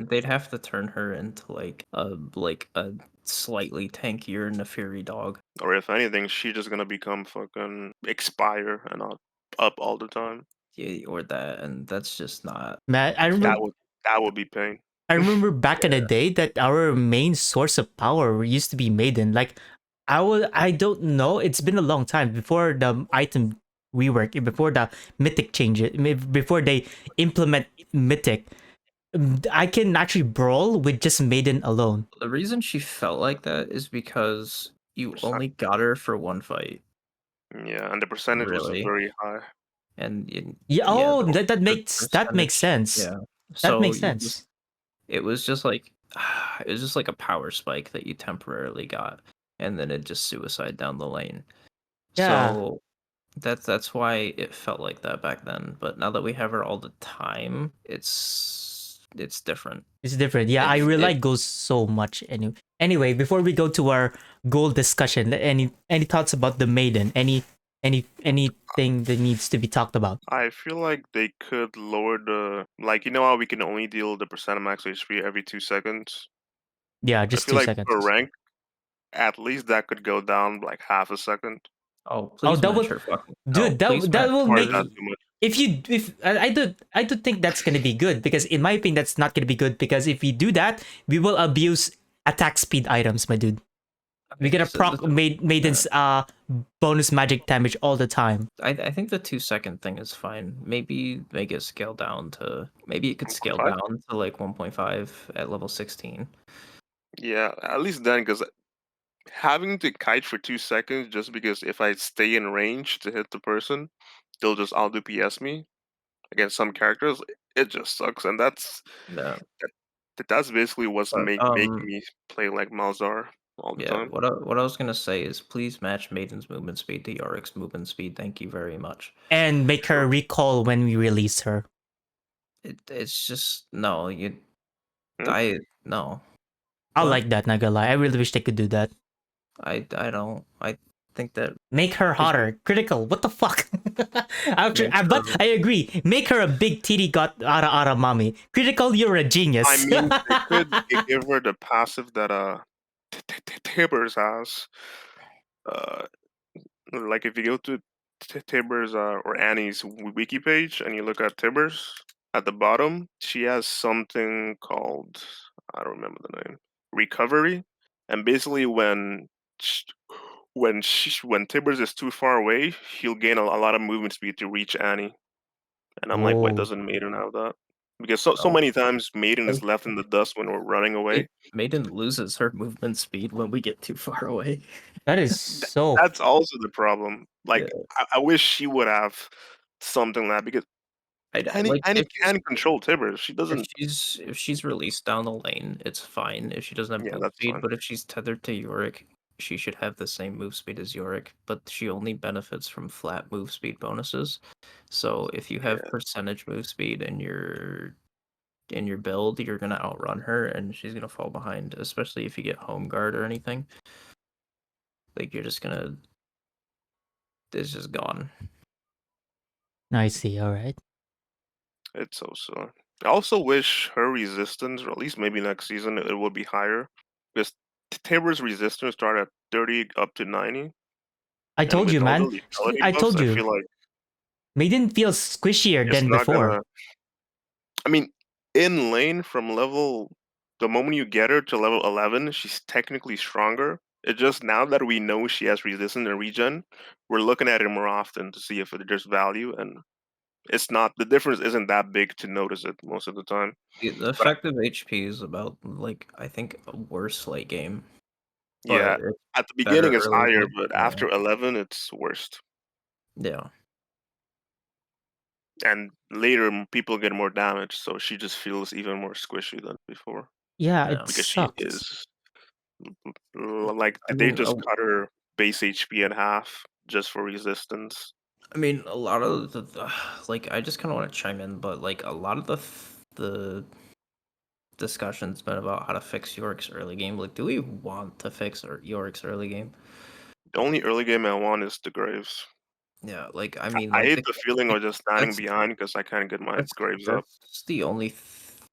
They'd have to turn her into like a slightly tankier Neferi dog. Or if anything, she's just gonna become fucking expire and not up all the time. Yeah, or that, and that's just not. Man, I remember. That would be pain. I remember back in the day that our main source of power used to be Maiden. Like, I don't know. It's been a long time before the item rework, before the mythic changes, before they implement mythic. I can actually brawl with just Maiden alone. The reason she felt like that is because you Percent- only got her for one fight, Yeah, and the percentage was really, very high. and Yeah. yeah, Oh, the that makes percentage, sense. yeah. That So makes sense. it was just like it was just like a power spike that you temporarily got, and then it just suicide down the lane. Yeah. So that's why it felt like that back then. But now that we have her all the time, it's different. It's different. Yeah, I really like Ghost so much. Anyway, before we go to our goal discussion, any thoughts about the Maiden? Anything that needs to be talked about? I feel like they could lower the you know how we can only deal the percent of max HP every 2 seconds. Yeah, I just feel two like seconds. per rank, at least that could go down like half a second. Oh, please that match would, her fucking. dude. Please That match will Or her. is make that too much? if I do think that's gonna be good, because in my opinion that's not gonna be good, because if we do that we will abuse attack speed items, my dude. We're gonna proc Maiden's bonus magic damage all the time. I think the 2 second thing is fine. Maybe make it scale down to maybe it could scale 1.5? down to like 1.5 at level 16. Yeah, at least then, because having to kite for 2 seconds just because if I stay in range to hit the person, they'll just auto PS me against some characters. It just sucks, and Yeah. that's basically what's But making me play like Malzar all the yeah, time. what I was gonna say is please match Maiden's movement speed to Yorick's movement speed. Thank you very much. And make her recall when we release her. It's just no, Hmm? I no. I What? like that, not gonna lie. I really wish they could do that. I don't. I think that Make her hotter. Critical. What the fuck? But I agree. Make her a big titty got ara mommy. Critical, you're a genius. I mean, they could give her the passive that Tibbers has. Like if you go to Tibbers or Annie's wiki page and you look at Tibbers at the bottom, she has something called, I don't remember the name, recovery. And basically when Tibbers is too far away, he'll gain a lot of movement speed to reach Annie. And I'm like, why Whoa. doesn't Maiden have that? Because so no. many times Maiden is left in the dust when we're running away. Maiden loses her movement speed when we get too far away. That is so. That's also the problem. Like Yeah. I wish she would have something like that, because Annie If can control Tibbers. She doesn't. if she's released down the lane, it's fine if she doesn't have Yeah, move that's speed. fine. But if she's tethered to Yorick, she should have the same move speed as Yorick. But she only benefits from flat move speed bonuses. So if you have percentage move speed in your build, you're gonna outrun her, and she's gonna fall behind. Especially if you get home guard or anything. Like you're just gonna is just gone. I see. All right. It's so. I also wish her resistance, or at least maybe next season, it would be higher. Because Tabor's resistance started at 30 up to 90. I And told you, with all the man. lethality I buffs, told I you. feel like Maiden feels squishier it's than not before. gonna. I mean, in lane from level. The moment you get her to level 11, she's technically stronger. It's just now that we know she has resistance and regen, we're looking at it more often to see if there's value. And it's not. The difference isn't that big to notice it most of the time. The But effective HP is about like I think a worse late game, yeah, but it's at the better beginning it's early higher, game. but Yeah. after 11 it's worst. Yeah. And later people get more damage, so she just feels even more squishy than before Yeah, Yeah. it because she sucked. is like, I did they mean, just cut her base HP in half just for resistance? a lot of like I just kind of want to chime in, but like a lot of the discussion's been about how to fix Yorick's early game. Like, do we want to fix Yorick's early game? The only early game I want is the Graves. Yeah, like I like hate the feeling of just standing that's behind because I can't get my that's Graves up. that's the only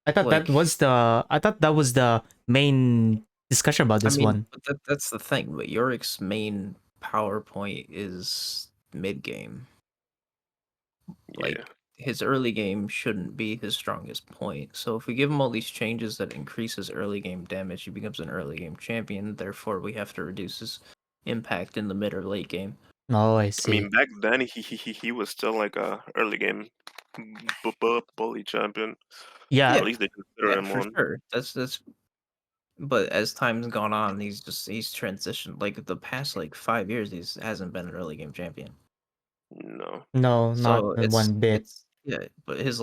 I thought that like was the main discussion about this one. but that's the thing. But Yorick's main PowerPoint is mid game. Like Yeah, his early game shouldn't be his strongest point. So if we give him all these changes that increase his early game damage, he becomes an early game champion. Therefore, we have to reduce his impact in the mid or late game. Oh, I I see. mean back then he was still like a early game bully champion. Yeah, Or at least they consider him for one. sure. That's. But as time's gone on, he's transitioned. Like the past 5 years, he hasn't been an early game champion. No. no, not So one bit. yeah, but his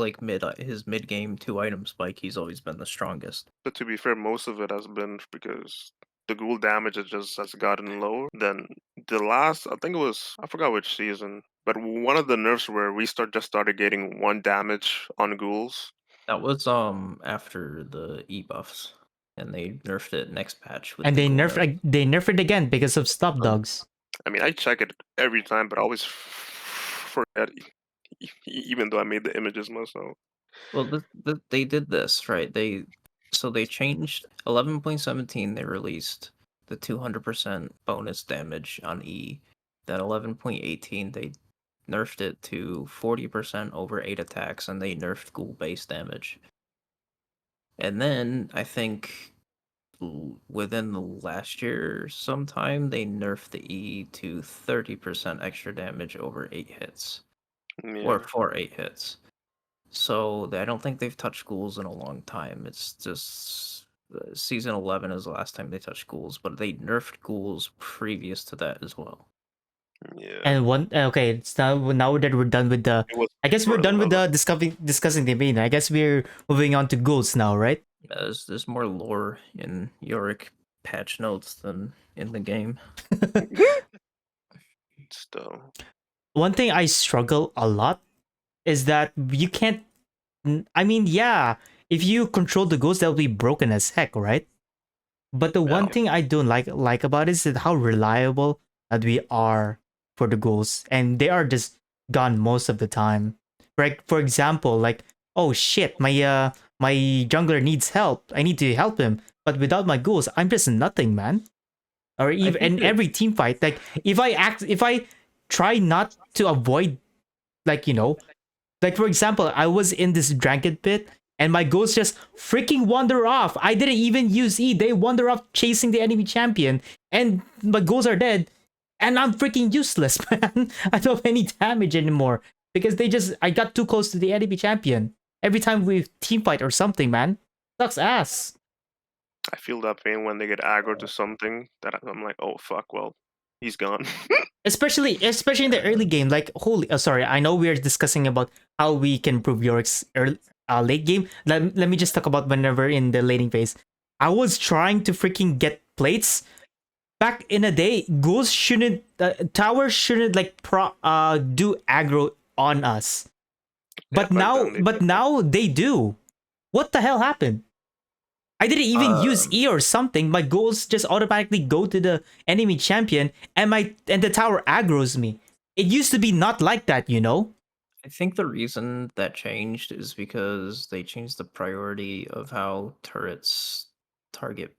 mid game 2 item spike, he's always been the strongest. But to be fair, most of it has been because the ghoul damage has gotten lower. Then the last, I think it was, I forgot which season, but one of the nerfs where we started getting 1 damage on ghouls. That was after the E buffs, and they nerfed it next patch with And the they ghoul nerf nerf. they nerf it again because of stop dogs. I mean, I check it every time, but I always forget, even though I made the images myself. Well, they did this right. They changed 11.17. They released the 200% bonus damage on E. Then 11.18 they nerfed it to 40% over 8 attacks, and they nerfed ghoul base damage. And then I think within the last year sometime they nerfed the E to 30% extra damage over 8 hits. Or Yeah. for 8 hits. So I don't think they've touched ghouls in a long time. It's just season 11 is the last time they touched ghouls, but they nerfed ghouls previous to that as well. Yeah. And one okay, it's now that we're done with the It was I guess we're for done with 11. the discussing the main. I guess we're moving on to ghouls now, right? There's more lore in Yorick patch notes than in the game. Still. One thing I struggle a lot is that you can't. I mean, yeah, if you control the ghost, that'll be broken as heck, right? But the one Yeah. thing I don't like about it is that how reliable that we are for the ghouls, and they are just gone most of the time. Like for example, like oh shit, my jungler needs help. I need to help him, but without my ghouls, I'm just nothing, man. Or even think in every team fight, like if I try not to avoid, like like for example, I was in this dragon pit and my ghosts just freaking wander off. I didn't even use E. They wander off chasing the enemy champion, and my ghosts are dead, and I'm freaking useless, man. I don't have any damage anymore because I got too close to the enemy champion. Every time we team fight or something, man, sucks ass. I feel that pain when they get aggro to something that I'm like, oh fuck, well, he's gone. Especially in the early game, like holy sorry, I know we're discussing about how we can improve Yorick's late game. Let me just talk about whenever in the laning phase. I was trying to freaking get plates back in the day. Ghouls shouldn't towers shouldn't like do aggro on us, but back then they did. now they do. What the hell happened? I didn't even use Um, E or something. My goals just automatically go to the enemy champion, and the tower aggroes me. It used to be not like that, you know. I think the reason that changed is because they changed the priority of how turrets target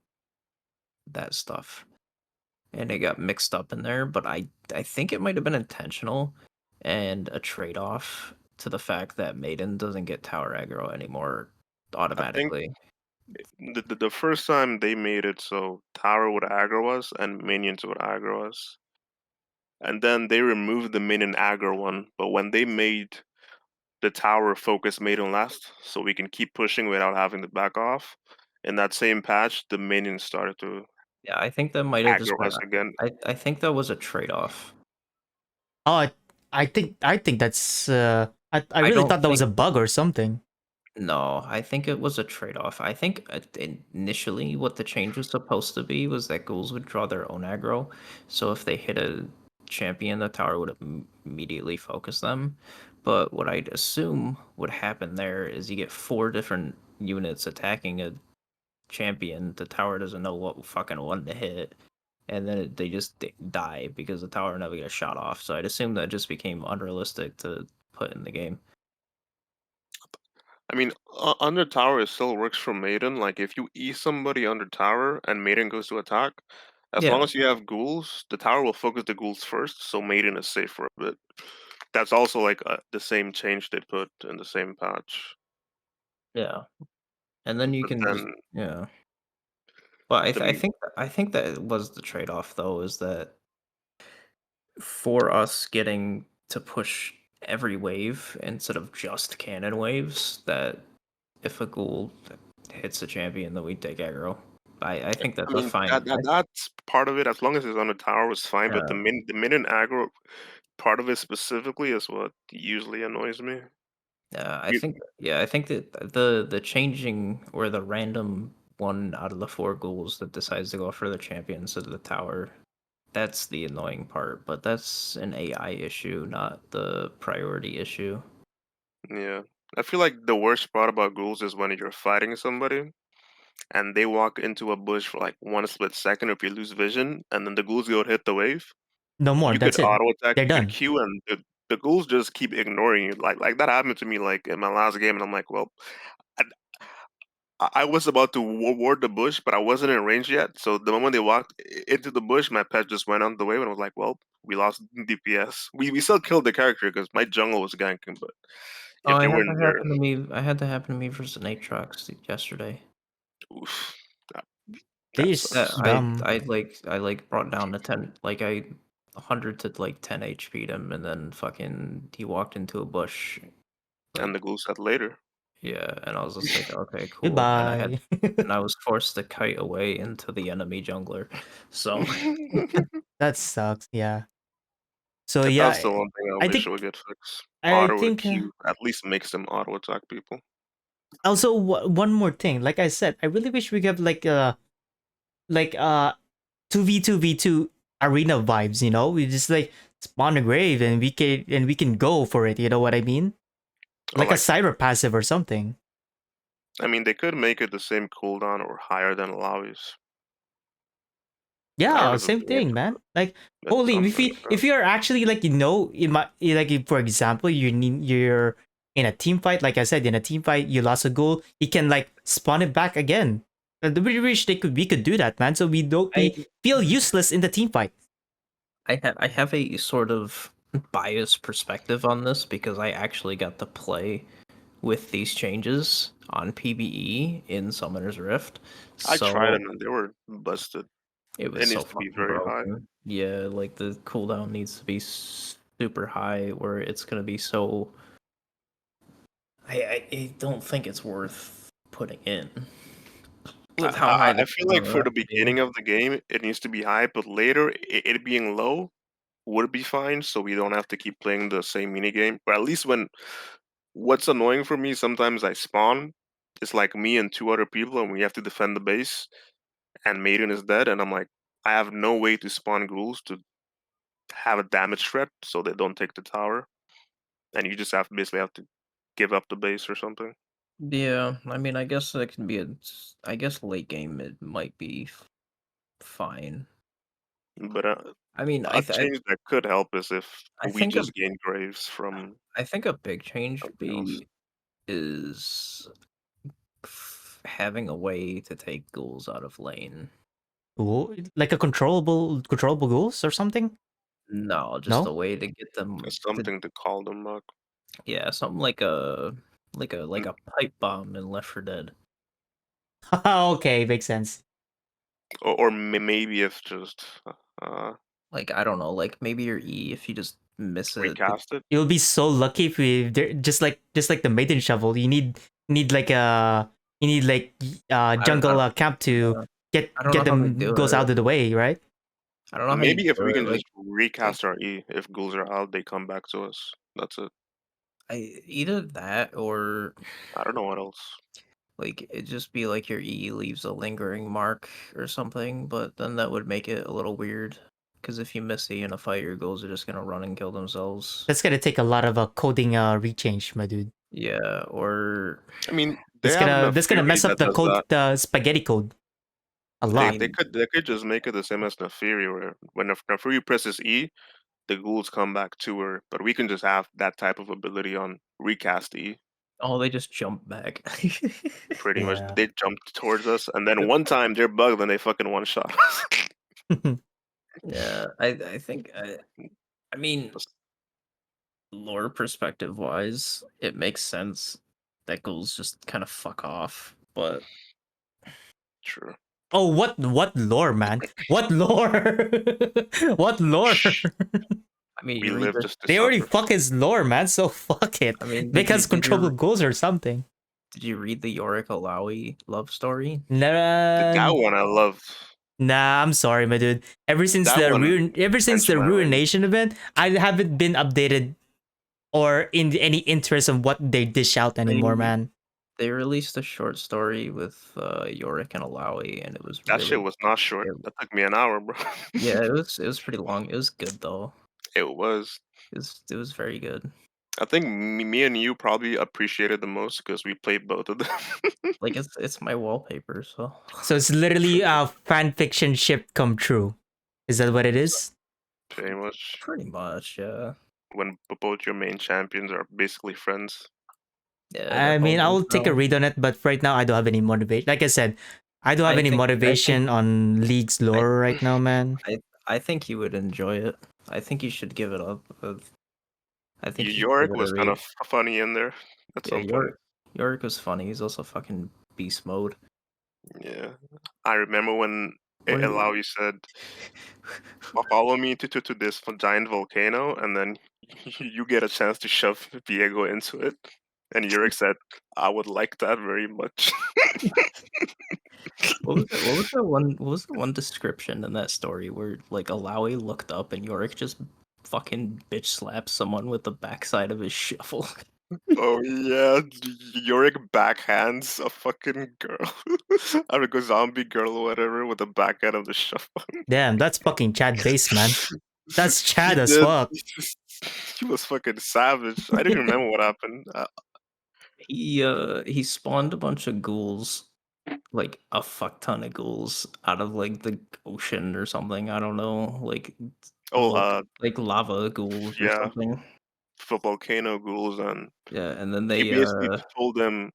that stuff, and it got mixed up in there. But I think it might have been intentional and a trade-off to the fact that Maiden doesn't get tower aggro anymore I think automatically. the first time they made it so tower would aggro us and minions would aggro us, and then they removed the minion aggro one. But when they made the tower focus Maiden last, so we can keep pushing without having to back off, in that same patch, the minions started to Yeah, I think that might have just aggro been. us again. I think that was a trade-off. Oh, I think that's. I I really don't thought that was think. a bug or something. No, I think it was a trade-off. I think initially what the change was supposed to be was that ghouls would draw their own aggro. So if they hit a champion, the tower would immediately focus them. But what I'd assume would happen there is you get 4 different units attacking a champion. The tower doesn't know what fucking one to hit, and then they just die because the tower never gets shot off. So I'd assume that just became unrealistic to put in the game. I mean, under tower it still works for Maiden. Like if you E somebody under tower and Maiden goes to attack, as long Yeah, as you have ghouls, the tower will focus the ghouls first, so Maiden is safe for a bit. That's also like the same change they put in the same patch. yeah. And then you But can just then yeah. But the I think that it was the trade-off though, is that for us getting to push every wave instead of just cannon waves, that if a ghoul hits a champion, then we take aggro. I think I that's a mean fine. that's part of it. As long as it's on the tower, was fine. But Yeah, the minion aggro part of it specifically is what usually annoys me. You, I think that the changing or the random one out of the 4 ghouls that decides to go for the champion instead of the tower, that's the annoying part, but that's an AI issue, not the priority issue. yeah, I feel like the worst part about ghouls is when you're fighting somebody and they walk into a bush for like 1 split second, or if you lose vision, and then the ghouls go hit the wave, No more. you could That's it. auto attack, They're you could done. Q, and the ghouls just keep ignoring you. Like that happened to me like in my last game, and I'm like, well, I, I was about to ward the bush, but I wasn't in range yet. So the moment they walked into the bush, my pet just went on the wave, and I was like, well, we lost DPS. We still killed the character because my jungle was ganking, but Oh, if I they had weren't that there, happen to me. I had that happen to me versus Nate Trucks yesterday. oof, that, that That This sucks. dumb. I like brought down to 10, like I 100 to like 10 HP'd him, and then fucking he walked into a bush, And like the ghouls had later. yeah, and I was just like, okay, cool, Goodbye. and I was forced to kite away into the enemy jungler, so That sucks. Yeah. So That's yeah, the one thing I I wish think would get fixed. I Auto think Q at least makes them auto attack people. also one more thing. Like I said, I really wish we have like 2v2v2 arena vibes. You know, we just like spawn a grave and we can go for it. You know what I mean? Or Like a like, cyber passive or something. I mean, they could make it the same cooldown or higher than Illaoi's. I don't Yeah, know if it same works, thing, man. Like, but holy, something like that. if you're actually like in my like for example, you're in a team fight. Like I said, in a team fight, you lost a goal. You can like spawn it back again. And we wish we could do that, man. So I we feel useless in the team fight. I have a sort of biased perspective on this because I actually got to play with these changes on PBE in Summoner's Rift. I tried So them and they were busted. it was It so needs to be fucking very high. broken. Yeah, like the cooldown needs to be super high where it's gonna be so. I don't think it's worth putting in with how high I the feel like cooldown would for have the to be. beginning of the game, it needs to be high, but later, it being low would be fine, so we don't have to keep playing the same mini game. Or at least when what's annoying for me, sometimes I spawn. It's like me and 2 other people, and we have to defend the base. And Maiden is dead, and I'm like, I have no way to spawn ghouls to have a damage threat, so they don't take the tower. And you just have basically have to give up the base or something. Yeah, I mean, I guess it can be I guess late game it might be fine. But I mean, A change that could help is if I we think a just gain graves from I think a big change would something else. be is having a way to take ghouls out of lane. Ooh, like a controllable ghouls or something? No, just a No? way to get them It's to something to call them up. yeah, something like Mm, a pipe bomb in Left 4 Dead. Okay, makes sense. or maybe if just uh, Like I don't know, like maybe your E if you just miss it. recast it. You'll be so lucky if we just like the Maiden shovel. You need like I jungle camp to uh, get I don't know get how they them do goes it. out of the way, right? I don't know how you Maybe if do we it. can Like just recast our E, if ghouls are out, they come back to us. That's it. either that or I don't know what else. like it just be like your E leaves a lingering mark or something, but then that would make it a little weird. Because if you miss E in a fight, your ghouls are just gonna run and kill themselves. That's gonna take a lot of coding rechange, my dude. Yeah, or I mean, they That's have gonna enough that's gonna Fury mess up that the does code, that. the spaghetti code a I They lot. they mean, could they could just make it the same as Neferi, where when Neferi presses E, the ghouls come back to her. But we can just have that type of ability on recast E, oh, they just jump back. pretty much. Yeah. They jump towards us, and then one time they're bugged, and they fucking one shot us. Yeah, I think I mean lore perspective wise, it makes sense that ghouls just kind of fuck off. But True. Oh, what lore, man? What lore? What lore? I mean, We you read live the. just to They already suffer. fuck his lore, man. So fuck it. I mean, Make us controllable goals or something. did you read the Yorick Illaoi love story? That Nah, one I loved. nah. I'm sorry, my dude. That one Ever since quenched the my rage. ruination event, I haven't been updated or in any interest of what they dish out anymore, They man. they released a short story with Yorick and Illaoi, and it was That shit really was not short. it, That took me an hour, bro. yeah, it was pretty long. It was good though. It was. It was very good. I think me and you probably appreciated the most because we played both of them. Like it's my wallpaper, so So it's literally Pretty, a fan fiction ship come true. Is that what it is? pretty much. pretty much, yeah. When both your main champions are basically friends. Yeah, they're I mean, I homies will take a now. read on it, but right now I don't have any motivation. Like I said, I don't have any I think motivation on League's I lore right now, man. I think you would enjoy it. I think you should give it up. I think you should give Yorick it a was kind read. of funny in there at Yeah, some point. Yorick was funny. He's also fucking beast mode. Yeah. I remember when What is Illaoi said, Follow me to this giant volcano, and then you get a chance to shove Diego into it." And Yorick said, "I would like that very much." what was the one what was the one description in that story where like Illaoi looked up and Yorick just fucking bitch slaps someone with the backside of his shovel? Oh yeah, Yorick backhands a fucking girl, like a zombie girl or whatever, with the backhand of the shovel. Damn, that's fucking Chad base, man. That's He Chad as did. fuck. He was fucking savage. I didn't remember what happened. He spawned a bunch of ghouls, like a fuck ton of ghouls out of like the ocean or something. I don't know, Oh, like lava ghouls or yeah, something. for volcano ghouls, and Yeah, and then he they basically told them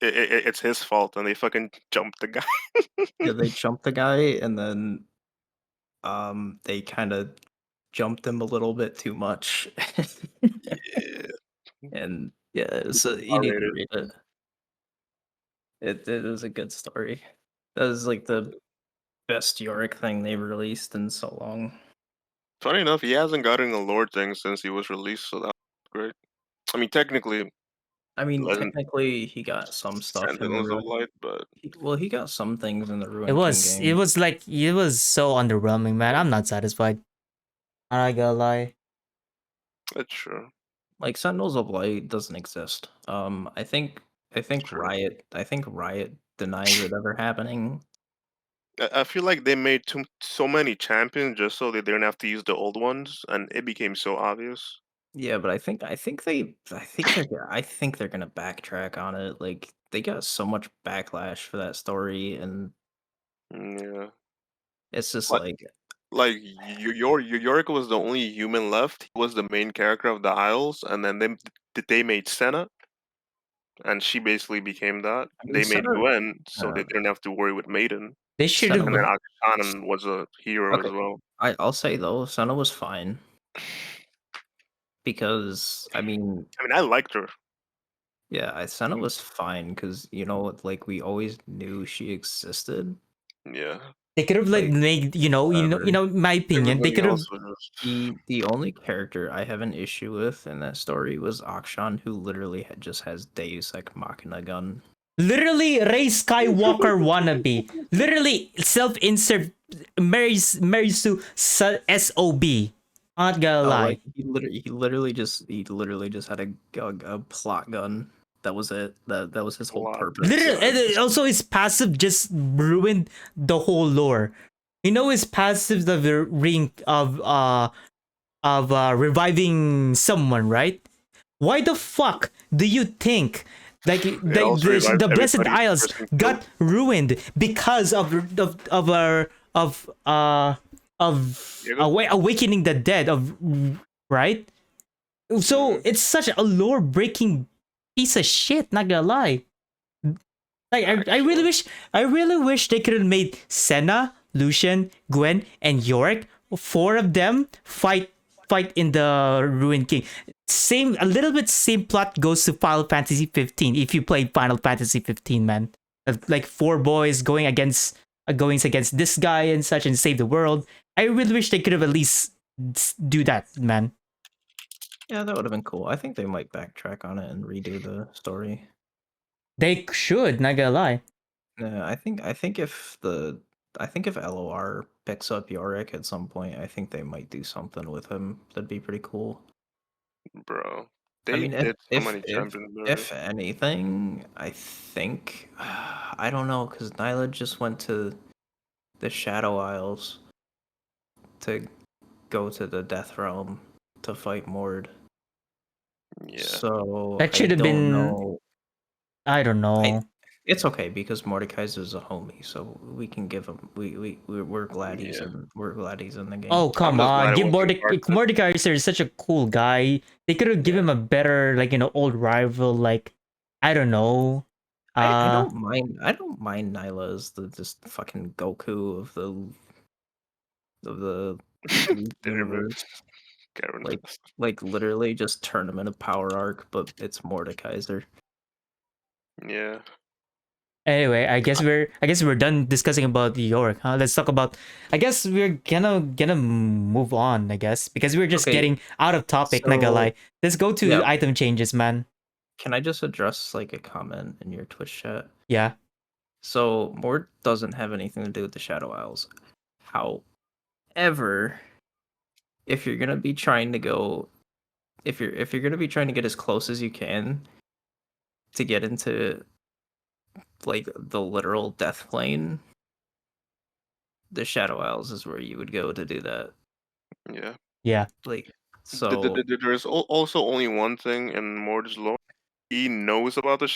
it's his fault, and they fucking jumped the guy. yeah, they jumped the guy and then they kind of jumped him a little bit too much. Yeah, And yeah, so you need to R-rated. read it. It was a good story. That was like the best Yorick thing they've released in so long. Funny enough, he hasn't gotten a lore thing since he was released, so that's great. I mean, technically, I mean, Legend technically, he got some stuff in the Sentinels of Light, but well, he got some things in the It Ruined King was it game. was like it was so underwhelming, man. I'm not satisfied. I'm not gonna lie. that's true. Like Sentinels of Light doesn't exist. True. I think Riot denies it ever happening. I feel like they made so many champions just so they didn't have to use the old ones, and it became so obvious. Yeah, but I think they're gonna backtrack on it. Like they got so much backlash for that story, and Yeah. it's just Like, like like Yorick was the only human left. He was the main character of the Isles, and then they made Senna, and she basically became that. I mean, They made Senna. Gwen, so they didn't have to worry with Maiden, They should Senna and then have. Akshan was a hero Okay. as well. I'll say though, Senna was fine because I mean, I mean, I liked her. yeah, Senna was fine because like we always knew she existed. Yeah, They could have like Like, made whatever. in my opinion, they everybody could have else was just The only character I have an issue with in that story was Akshan, who literally just has Deus Ex Machina gun. literally Rey Skywalker wannabe. Literally self-insert Mary Sue SOB. I'm not gonna Oh, lie. like he literally just had a plot gun. That was it. That was his whole Plot purpose. Literally, and also his passive just ruined the whole lore. His passive the ring of reviving someone, right? Why the fuck do you think like it also revived the Blessed everybody Isles person got killed. ruined because of our of Diego? awakening the dead of right? So it's such a lore breaking piece of shit, not gonna lie. Like Actually. I really wish they could have made Senna, Lucian, Gwen, and Yorick, four of them fight in the Ruined King. Same a little bit same plot goes to Final Fantasy 15 if you played Final Fantasy 15, man. Like four boys going against this guy and such and save the world. I really wish they could have at least do that, man. Yeah, that would have been cool. I think they might backtrack on it and redo the story. They should, not gonna lie. Yeah, I think if LOR picks up Yorick at some point, I think they might do something with him. That'd be pretty cool. Bro, I they mean, did so many champions already. if anything, I think I don't know because Nyla just went to the Shadow Isles to go to the Death Realm to fight Mord. Yeah, So That I should have don't been know. I don't know. It's okay because Mordekaiser's a homie, so we can give him. We're glad he's Yeah. in. We're glad he's in the game. Oh I'm come just glad on! it Give wasn't Arthur. Mordecai is such a cool guy. They could have given him a better old rival like I don't know. I don't mind. I don't mind Nyla as the just fucking Goku of the Didn't even universe. care. Like literally just turn him in a power arc, but it's Mordekaiser. Yeah. Anyway, I guess we're done discussing about the Yorick, huh? Let's talk about. I guess we're gonna move on. I guess because we're just Okay, getting out of topic. Not gonna so lie. Let's go to yeah, item changes, man. can I just address like a comment in your Twitch chat? Yeah. So Mord doesn't have anything to do with the Shadow Isles. However, if you're gonna be trying to go, if you're gonna be trying to get as close as you can to get into like the literal death plane, the Shadow Isles is where you would go to do that. Yeah. Yeah. Like, so There's also only one thing in Mord's lore. He knows about the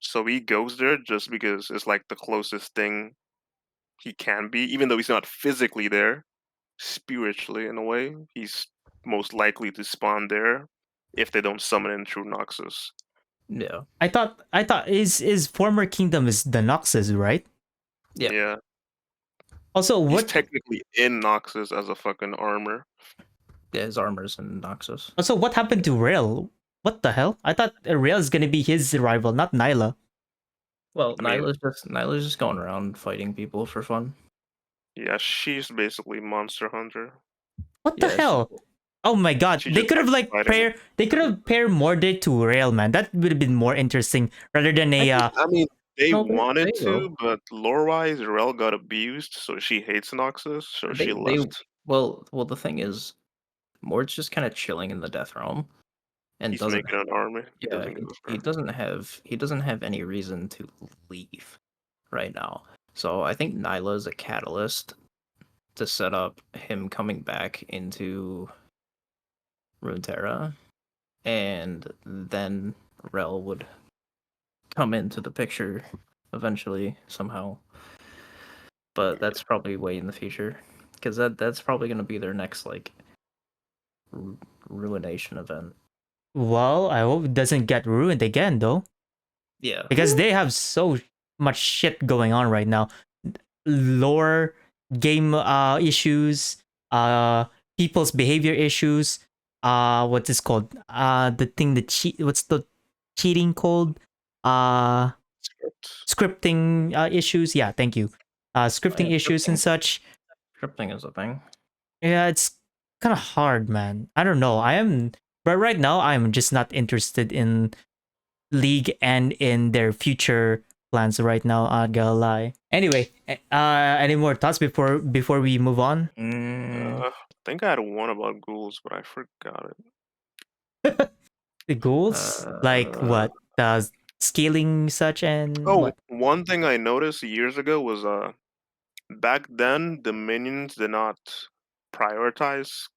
so he goes there just because it's like the closest thing he can be, even though he's not physically there, spiritually in a way. He's most likely to spawn there if they don't summon in through Noxus. yeah, I thought his former kingdom is the Noxus, right? Yeah. Yeah. Also, He's what? technically in Noxus as a fucking armor. yeah, his armor's in Noxus. Also, what happened to Rail? What the hell? I thought Rail is gonna be his rival, not Nyla. Well, I mean- Nyla's just going around fighting people for fun. Yeah, she's basically Monster Hunter. What the Yeah, hell? Oh my god! She They just could have likes fighting. they could have paired Mordred to Rail, man. That would have been more interesting rather than a I mean, they No, wanted they will. to, but lore-wise, Rel got abused, so she hates Noxus, so she They left. well the thing is, Mord's just kind of chilling in the Death Realm, and He's doesn't making an army. He yeah doesn't give a he fuck. doesn't have any reason to leave right now. So I think Nyla is a catalyst to set up him coming back into Runeterra, and then Rel would come into the picture eventually somehow. But that's probably way in the future because that's probably gonna be their next like ruination event. Well, I hope it doesn't get ruined again though, Yeah. because they have so much shit going on right now. Lore, game issues, people's behavior issues. What's this called? The thing that what's the cheating called? Uh, Script. Scripting issues. Yeah, thank you. Scripting yeah, issues and scripting. such. Scripting is a thing. Yeah, it's kind of hard, man. I don't know. But right now I'm just not interested in League and in their future plans right now. I gotta lie. Anyway, any more thoughts before we move on? Mm, I think I had one about ghouls, but I forgot it. The goals, like uh, what? Scaling such and Oh, what? one thing I noticed years ago was back then the minions did not prioritize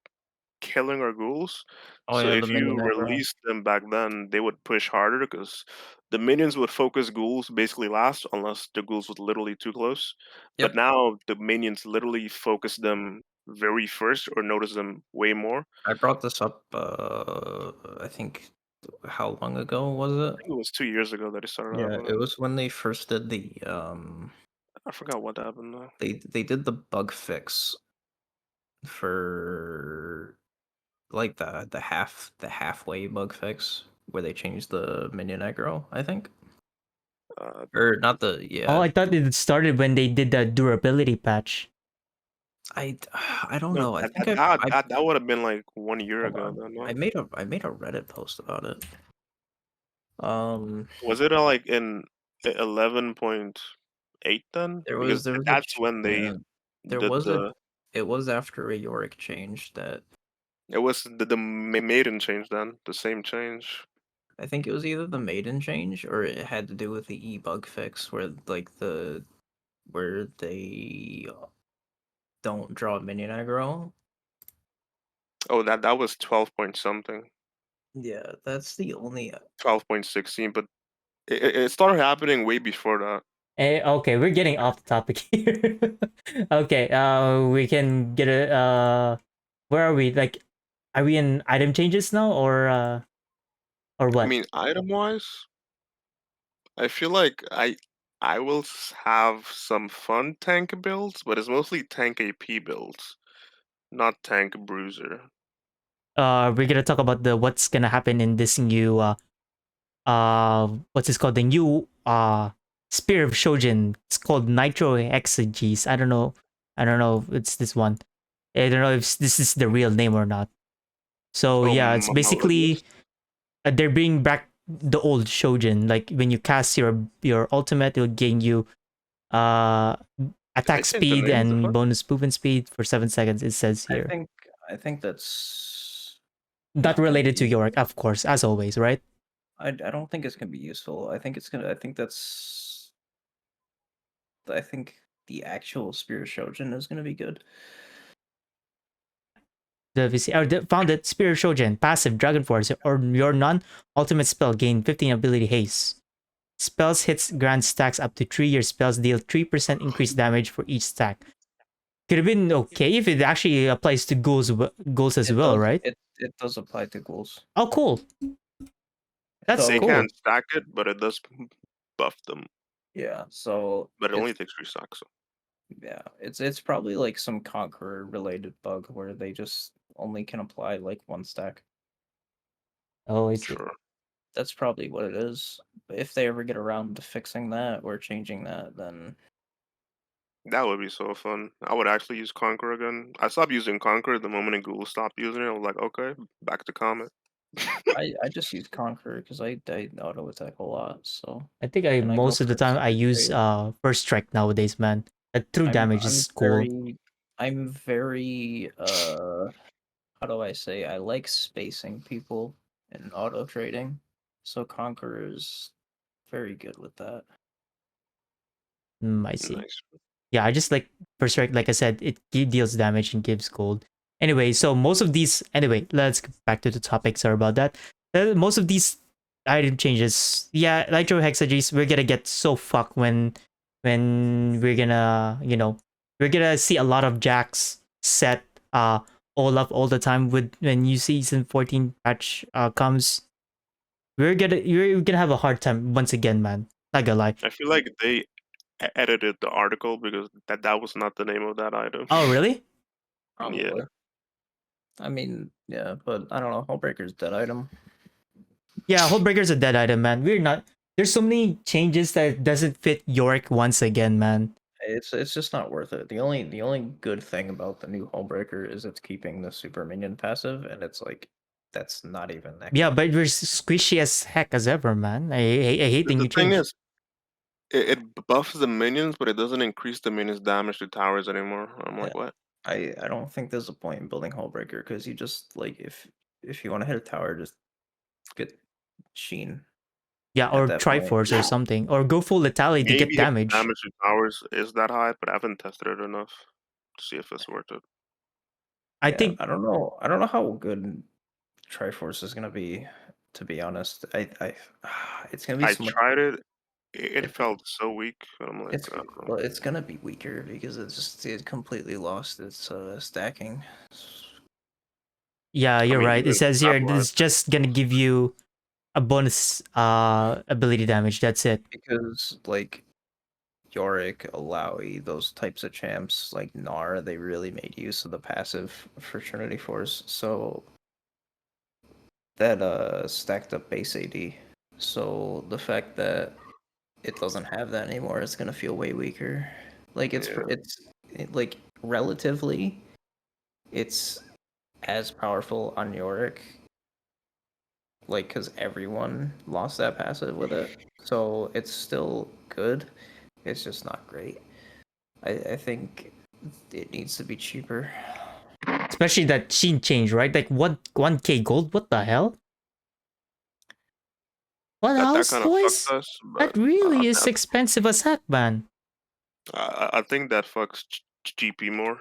killing our ghouls. oh So yeah, the if minion you aggro. released them back then, they would push harder because the minions would focus ghouls basically last, unless the ghouls was literally too close. But Yep. now the minions literally focus them very first or notice them way more. I brought this up. I think how long ago was I think it was 2 years ago that they started it? Yeah, happening. it was when they first did the I forgot what happened though. they did the bug fix for like the halfway bug fix where they changed the minion aggro, I think. Uh, Or not the Oh, yeah. I thought it started when they did the durability patch. I I don't no, know. I that, think that, that, I that, that would have been like 1 year hold ago on. then, no? I made a Reddit post about it. Was it like in 11.8 then? Because There was a that's when they yeah, there did was a the. it was after a Yorick change that It was the Maiden change then, the same change. I think it was either the Maiden change or it had to do with the bug fix where like where they don't draw minion aggro. Oh, that was 12 point something, Yeah, that's the only 12.16, but it started happening way before that. Okay, we're getting off the topic here. Okay, we can get a where are we? Like, are we in item changes now or I what? mean, item wise, I feel like I will have some fun tank builds, but it's mostly tank AP builds, not tank bruiser. We're gonna talk about the what's gonna happen in this new what's this called? The new Spear of Shojin. It's called Nitro Exeges. I don't know. I don't know if it's this one. I don't know if this is the real name or not. So Oh, yeah, it's basically Malignus. they're bringing back the old Shojin. Like when you cast your ultimate, it'll gain you uh Did they attack change the speed name? The and fuck? bonus movement speed for 7 seconds. It says I here. think I think that's Not not gonna related to be Yorick, of course, as always, right? I don't think it's gonna be useful. I think that's I think the actual Spirit Shojin is gonna be good. The VC or found that Spirit Shojin, passive Dragon Force, or your non-ultimate spell gain 15 ability haste. Spells hits grant stacks up to 3. Your spells deal 3% increased damage for each stack. Could have been okay if it actually applies to ghouls as well, right? It does apply to ghouls. Oh, cool. That's They So cool. can't stack it, but it does buff them. yeah, so But it it's only takes 3 stacks. So. yeah, it's probably like some Conqueror related bug where they just only can apply like one stack. Oh, I see. Sure. That's probably what it is. If they ever get around to fixing that or changing that, then That would be so fun. I would actually use Conquer again. I stopped using Conquer the moment a ghoul stopped using it. I was like, okay, back to Comet. I just use Conqueror because I auto attack a lot. So I think and I go most of the for time I second use phase. first strike nowadays, man. True damage is cool. I'm very how do I say, I like spacing people in auto trading. So Conqueror is very good with that. I see. Nice. Yeah, I just like first strike. Like I said, it deals damage and gives gold. Anyway, so most of these. Anyway, let's get back to the topic. Sorry about that. Most of these item changes. Yeah, Nitro Hexages. We're gonna get so fucked when we're gonna we're gonna see a lot of jacks set Olaf all the time with when new season 14 patch comes. You're gonna have a hard time once again, man. Not gonna lie. I feel like they edited the article because that was not the name of that item. Oh, really? Yeah. Probably. I mean, yeah, but I don't know. Hullbreaker's dead item. Yeah, Hullbreaker's a dead item, man. We're not. There's so many changes that doesn't fit Yorick once again, man. It's just not worth it. The only good thing about the new Hullbreaker is it's keeping the super minion passive, and it's like that's not even that. Yeah, but we're squishy as heck as ever, man. I hate the The new thing change. is, it buffs the minions, but it doesn't increase the minions' damage to towers anymore. I'm like, what? I don't think there's a point in building Hullbreaker because you just like if you want to hit a tower, just get Sheen. Yeah, At or that point. Triforce or something, or go full Lethality to Maybe get if the damage. damage to towers is that high, but I haven't tested it enough to see if it's worth it. I Yeah, think I don't know. I don't know how good Triforce is gonna be. To be honest, it's gonna be I so much. tried it. It It- felt so weak. I'm like, It's I don't know. well, it's gonna be weaker because it completely lost its stacking. yeah, you're mean, right. It even says here stat-wise, it's just gonna give you a bonus ability damage. That's it. Because like Yorick, Illaoi, those types of champs like Gnar, they really made use of the passive for Trinity Force. So that stacked up base AD. So the fact that it doesn't have that anymore, it's gonna feel way weaker. Like Yeah. like relatively, it's as powerful on Yorick. Like, because everyone lost that passive with it, so it's still good. It's just not great. I think it needs to be cheaper. Especially that Sheen change, right? Like 1K gold. What the hell? What That else, kind of fucks boys? us, but That really is expensive as heck, man. I think that fucks GP more,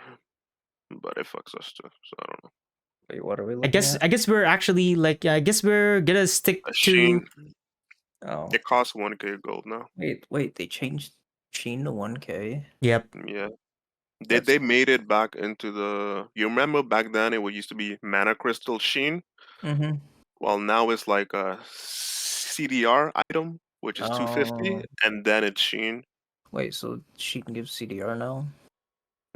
but it fucks us too. So I don't know. Wait, what are we I looking guess at? I guess we're actually like I guess we're gonna stick A to Sheen, Oh, it costs 1K gold now. wait, they changed Sheen to 1K. yep. Yeah, That's they made it back into the. You remember back then it used to be mana crystal Sheen. mm-hmm. Well, now it's like a CDR item, which is 250, Oh, and then it's Sheen. wait, so she can give CDR now?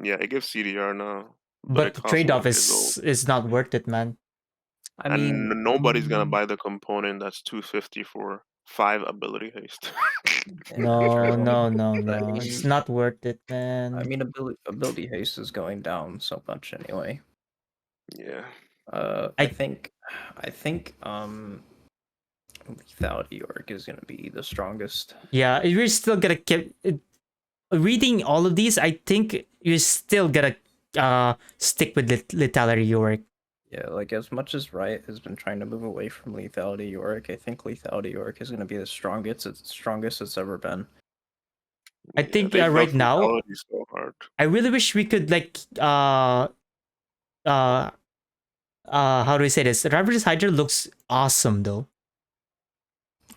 Yeah, it gives CDR now, but But it the costs trade-off 1K gold. is not worth it, man. I And mean, nobody's gonna buy the component that's 250 for 5 ability haste. No, true. no, no, I no. It's mean, not worth it, I man. mean, ability haste is going down so much anyway. Yeah. I I think, I think, lethality orc is gonna be the strongest. yeah, we're still gonna keep reading all of these. I think you're still gonna stick with lethality Yorick. Yeah, like as much as Riot has been trying to move away from lethality Yorick, I think lethality Yorick is gonna be the strongest it's ever been. I Yeah, think they right buff now lethality so hard. I really wish we could like uh how do I say this? Ravenous Hydra looks awesome though.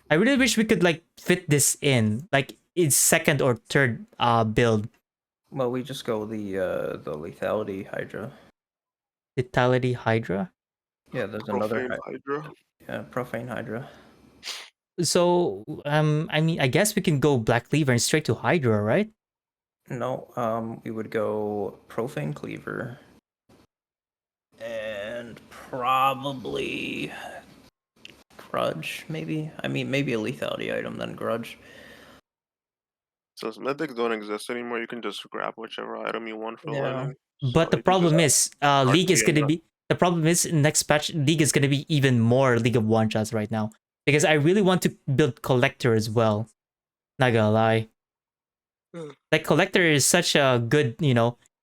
I really wish we could like fit this in like its second or third build. Well, we just go the lethality Hydra. Vitality Hydra. Yeah, there's another Profane Hydra. profane Hydra. So I mean I guess we can go Black Cleaver and straight to Hydra, right? No, we would go profane cleaver, and probably grudge. Maybe I mean maybe a lethality item then grudge. Since mythics don't exist anymore, you can just grab whichever item you want for Yeah. learning. But So the you can just problem is League is RTA gonna that. be the problem is next patch League is gonna be even more League of One Shots right now. Because I really want to build Collector as well. Not gonna lie. Like Collector is such a good,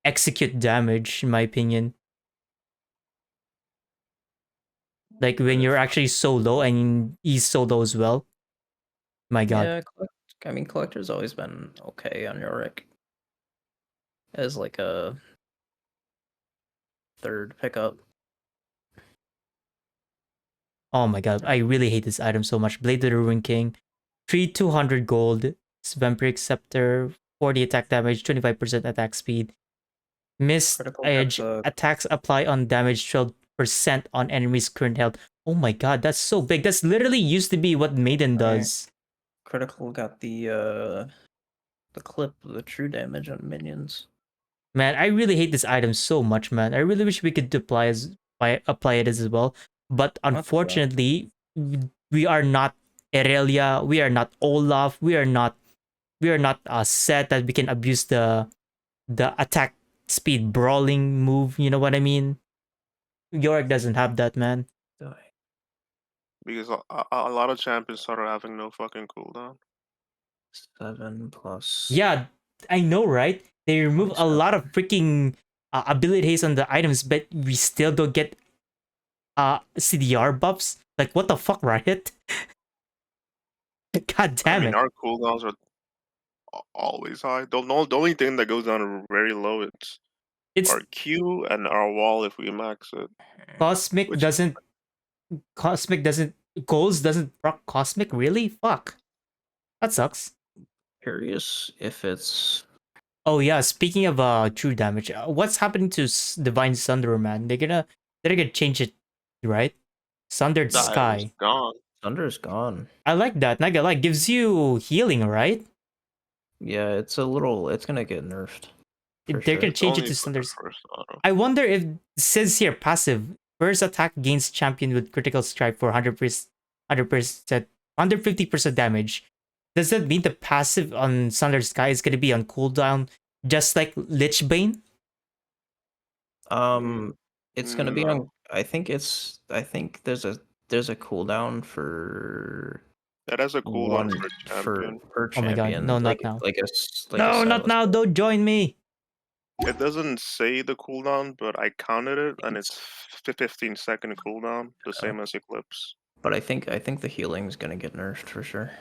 execute damage in my opinion. Like when you're actually so low and he's so low as well. My god. Yeah, I mean collector's always been okay on Yorick as like a third pickup. Oh my god. I really hate this item so much. Blade of the Ruin King. 200 gold. Vampiric Scepter. 40 attack damage. 25% attack speed. Missed Critical edge got the attacks apply on damage 12% on enemies' current health. Oh my god, that's so big. That's literally used to be what Maiden Right. does. critical got the clip, the true damage on minions. Man, I really hate this item so much, man. I really wish we could apply it as well. But Not too bad. unfortunately, we are not Irelia, we are not Olaf, we are not set that we can abuse the attack speed brawling move, you know what I mean? Yorick doesn't have that, man. Die. Because a lot of champions started having no fucking cooldown. 7 plus. Yeah, I know, right? They remove a 27. lot of freaking ability haste on the items, but we still don't get CDR buffs. Like, what the fuck, Riot? God damn it. Our cooldowns are always high. The only thing that goes down very low is It's our Q and our wall if we max it. Cosmic Which doesn't Cosmic doesn't Goals doesn't proc Cosmic, really? Fuck. That sucks. Curious if it's Oh yeah, speaking of true damage, what's happening to Divine Sunderer, man? They're gonna change it, right? Sundered that item's Sky. gone. Thunder is gone. I like that. Not gonna lie, gives you healing, right? Yeah, it's gonna get nerfed. For They're sure. gonna It's change it only to for the Sundered. first auto. I wonder if it says here passive. First attack gains champion with critical strike for 100%, 150% damage. Does that mean the passive on Sundered Sky is gonna be on cooldown, just like Lich Bane? It's gonna be No. on. I think there's a cooldown for That has a cooldown one for a champion. per Oh my god, champion. no, like not now. like a No, not Silas now. build. Don't join me. It doesn't say the cooldown, but I counted it, and it's 15-second cooldown, the same as Eclipse. But I think the healing is gonna get nerfed for sure.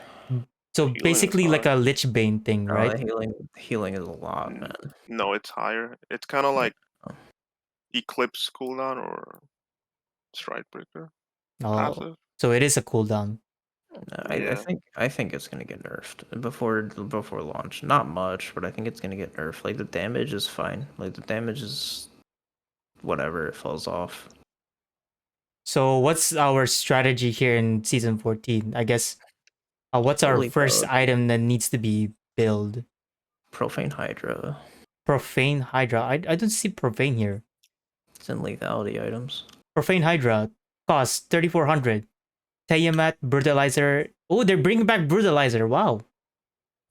So Healing is basically, like high. a Lich Bane thing, right? Healing is a lot, Mm, man. No, it's higher. It's kind of like Oh. Eclipse cooldown or Strikebreaker Oh, passive. so it is a cooldown. Yeah. I think it's gonna get nerfed before launch. Not much, but I think it's gonna get nerfed. Like the damage is fine. Like the damage is whatever, it falls off. So what's our strategy here in season 14? I guess what's our Holy first fuck. item that needs to be built? Profane Hydra. Profane Hydra. I don't see Profane here. It's in lethality items. Profane Hydra costs 3,400. Tiamat, Brutalizer. Oh, they're bringing back Brutalizer. Wow.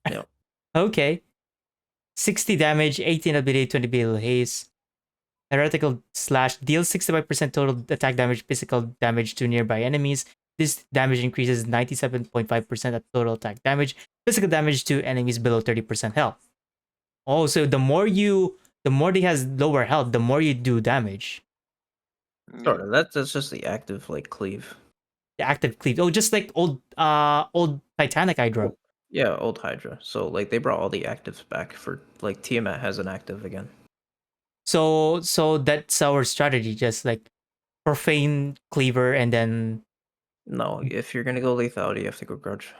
Yep. Okay. 60 damage, 18 ability, 20 ability haste. Heretical Slash deals 65% total attack damage, physical damage to nearby enemies. This damage increases 97.5% of total attack damage, physical damage to enemies below 30% health. Oh, so the more he has lower health, the more you do damage. Sort of. That's just the active like cleave. The active cleave. Oh, just like old Titanic Hydra. Yeah, old Hydra. So like they brought all the actives back for like Tiamat has an active again. So that's our strategy, just like profane cleaver and then No, if you're gonna go lethality, you have to go grudge.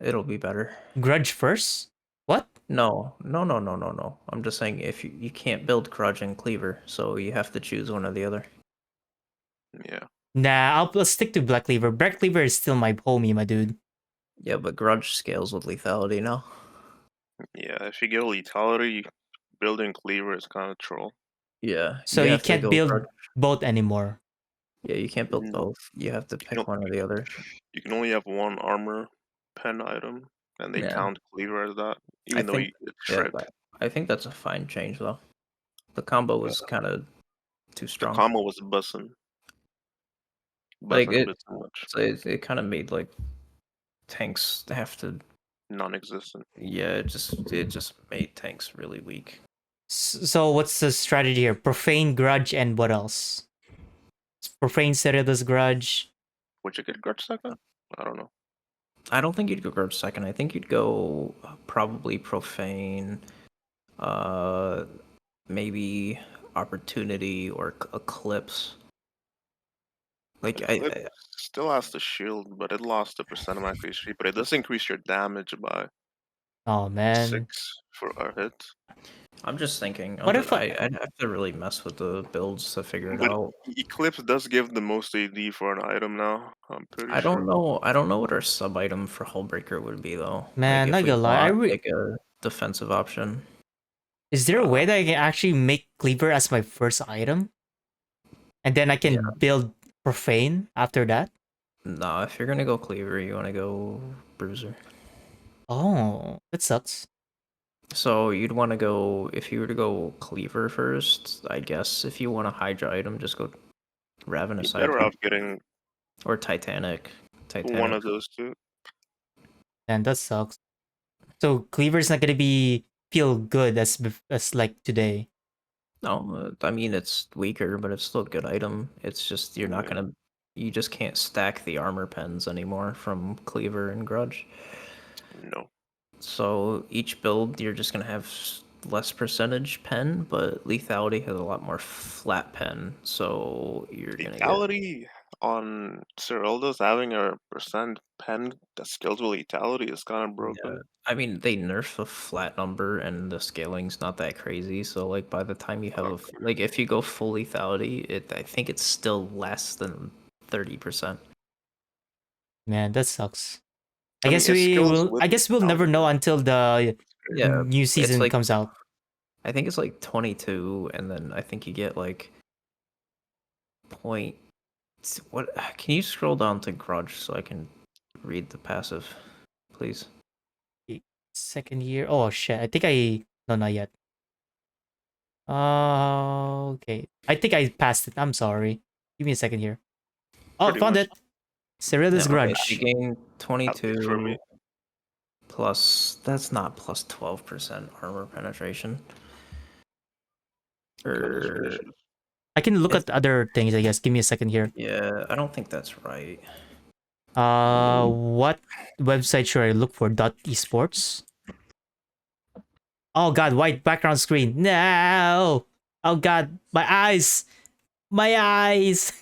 It'll be better. grudge first. What? No. I'm just saying if you can't build grudge and cleaver, so you have to choose one or the other. Yeah. Nah, I'll stick to black cleaver. Black cleaver is still my homie, my dude. Yeah, but grudge scales with lethality now. Yeah. If you get lethality, building cleaver is kind of troll. Yeah. So you have to can't go build grudge. both anymore. Yeah, you can't build Mm. both. You have to You pick one or the other. You can only have one armor pen item, and they Yeah. count cleaver as that, even though it's shred. I think that's a fine change though. The combo was kind of too The strong. combo was bussin'. Like A bit too much. So it kind of made like tanks have to. Non-existent. Yeah, it just made tanks really weak. So what's the strategy here? Profane grudge and what else? Profane Citadel's grudge. Would you get grudge second? I don't know. I don't think you'd go grudge second. I think you'd go probably profane, maybe opportunity or eclipse. Like It still has the shield, but it lost the percent of my HP. But it does increase your damage by Oh man. 6 for a hit. I'm just thinking. What if I'd have to really mess with the builds to figure it But out. Eclipse does give the most AD for an item now. I'm pretty I sure. don't know. I don't know what our sub item for Hullbreaker would be though. Man, Like not if we gonna lie, bought like a defensive option. is there a way that I can actually make Cleaver as my first item? And then I can Yeah. build Profane after that? No, if you're gonna go cleaver, you wanna go bruiser. Oh, that sucks. So you'd want to go if you were to go cleaver first. I guess if you want a Hydra item, just go Ravenous You're better item off getting or Titanic. one Titanic. of those two. And that sucks. So Cleaver's not gonna be feel good as like today. No, I mean it's weaker, but it's still a good item. It's just you're not Yeah. gonna. You just can't stack the armor pens anymore from cleaver and grudge. No. So each build, you're just gonna have less percentage pen, but lethality has a lot more flat pen. So you're gonna get. Lethality on Cyrilda's having a percent pen that scales with lethality is kind of broken. Yeah. I mean, they nerf the flat number and the scaling's not that crazy. So like by the time you have like if you go full lethality, I think it's still less than 30%. Man, that sucks. I I guess mean, it we scales will. with I guess we'll never lethality. know until the Yeah, new it's season like comes out. I think it's like 22, and then I think you get like point. What? Can you scroll down to grudge so I can read the passive, please? Second year. Oh shit! I think no, not yet. Okay. I think I passed it. I'm sorry. Give me a second here. Oh, Pretty found much. it. Cyrilla's Yeah, okay, so you Grudge. gain At least for 22 me. plus. That's not plus 12% armor penetration. Kind of Or suspicious. I can look It's- at other things, I guess. Give me a second here. yeah, I don't think that's right. What website should I look for? Esports? Oh god, white background screen. No! Oh god, my eyes! My eyes!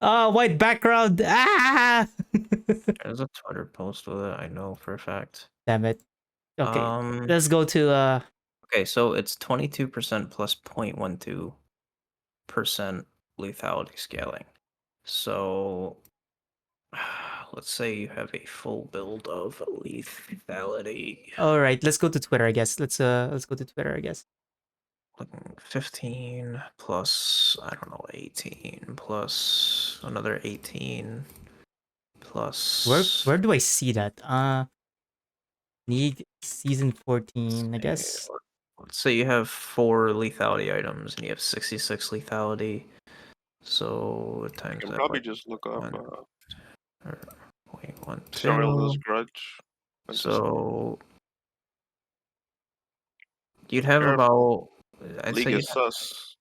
Oh, white background! Ah! There's a Twitter post with it. I know for a fact. Damn it. Okay, let's go to Okay, so it's 22% plus 0.12% lethality scaling. So let's say you have a full build of lethality. all right, let's go to Twitter, I guess. Let's go to Twitter, I guess. 15 plus I don't know 18 plus another 18 plus Where do I see that? Need season 14, I guess. let's say you have 4 lethality items and you have 66 lethality. So You times can that probably by just look up 1 or 0.12. Cyrilda's Grudge. And just So you'd have careful. about I'd League say is sus.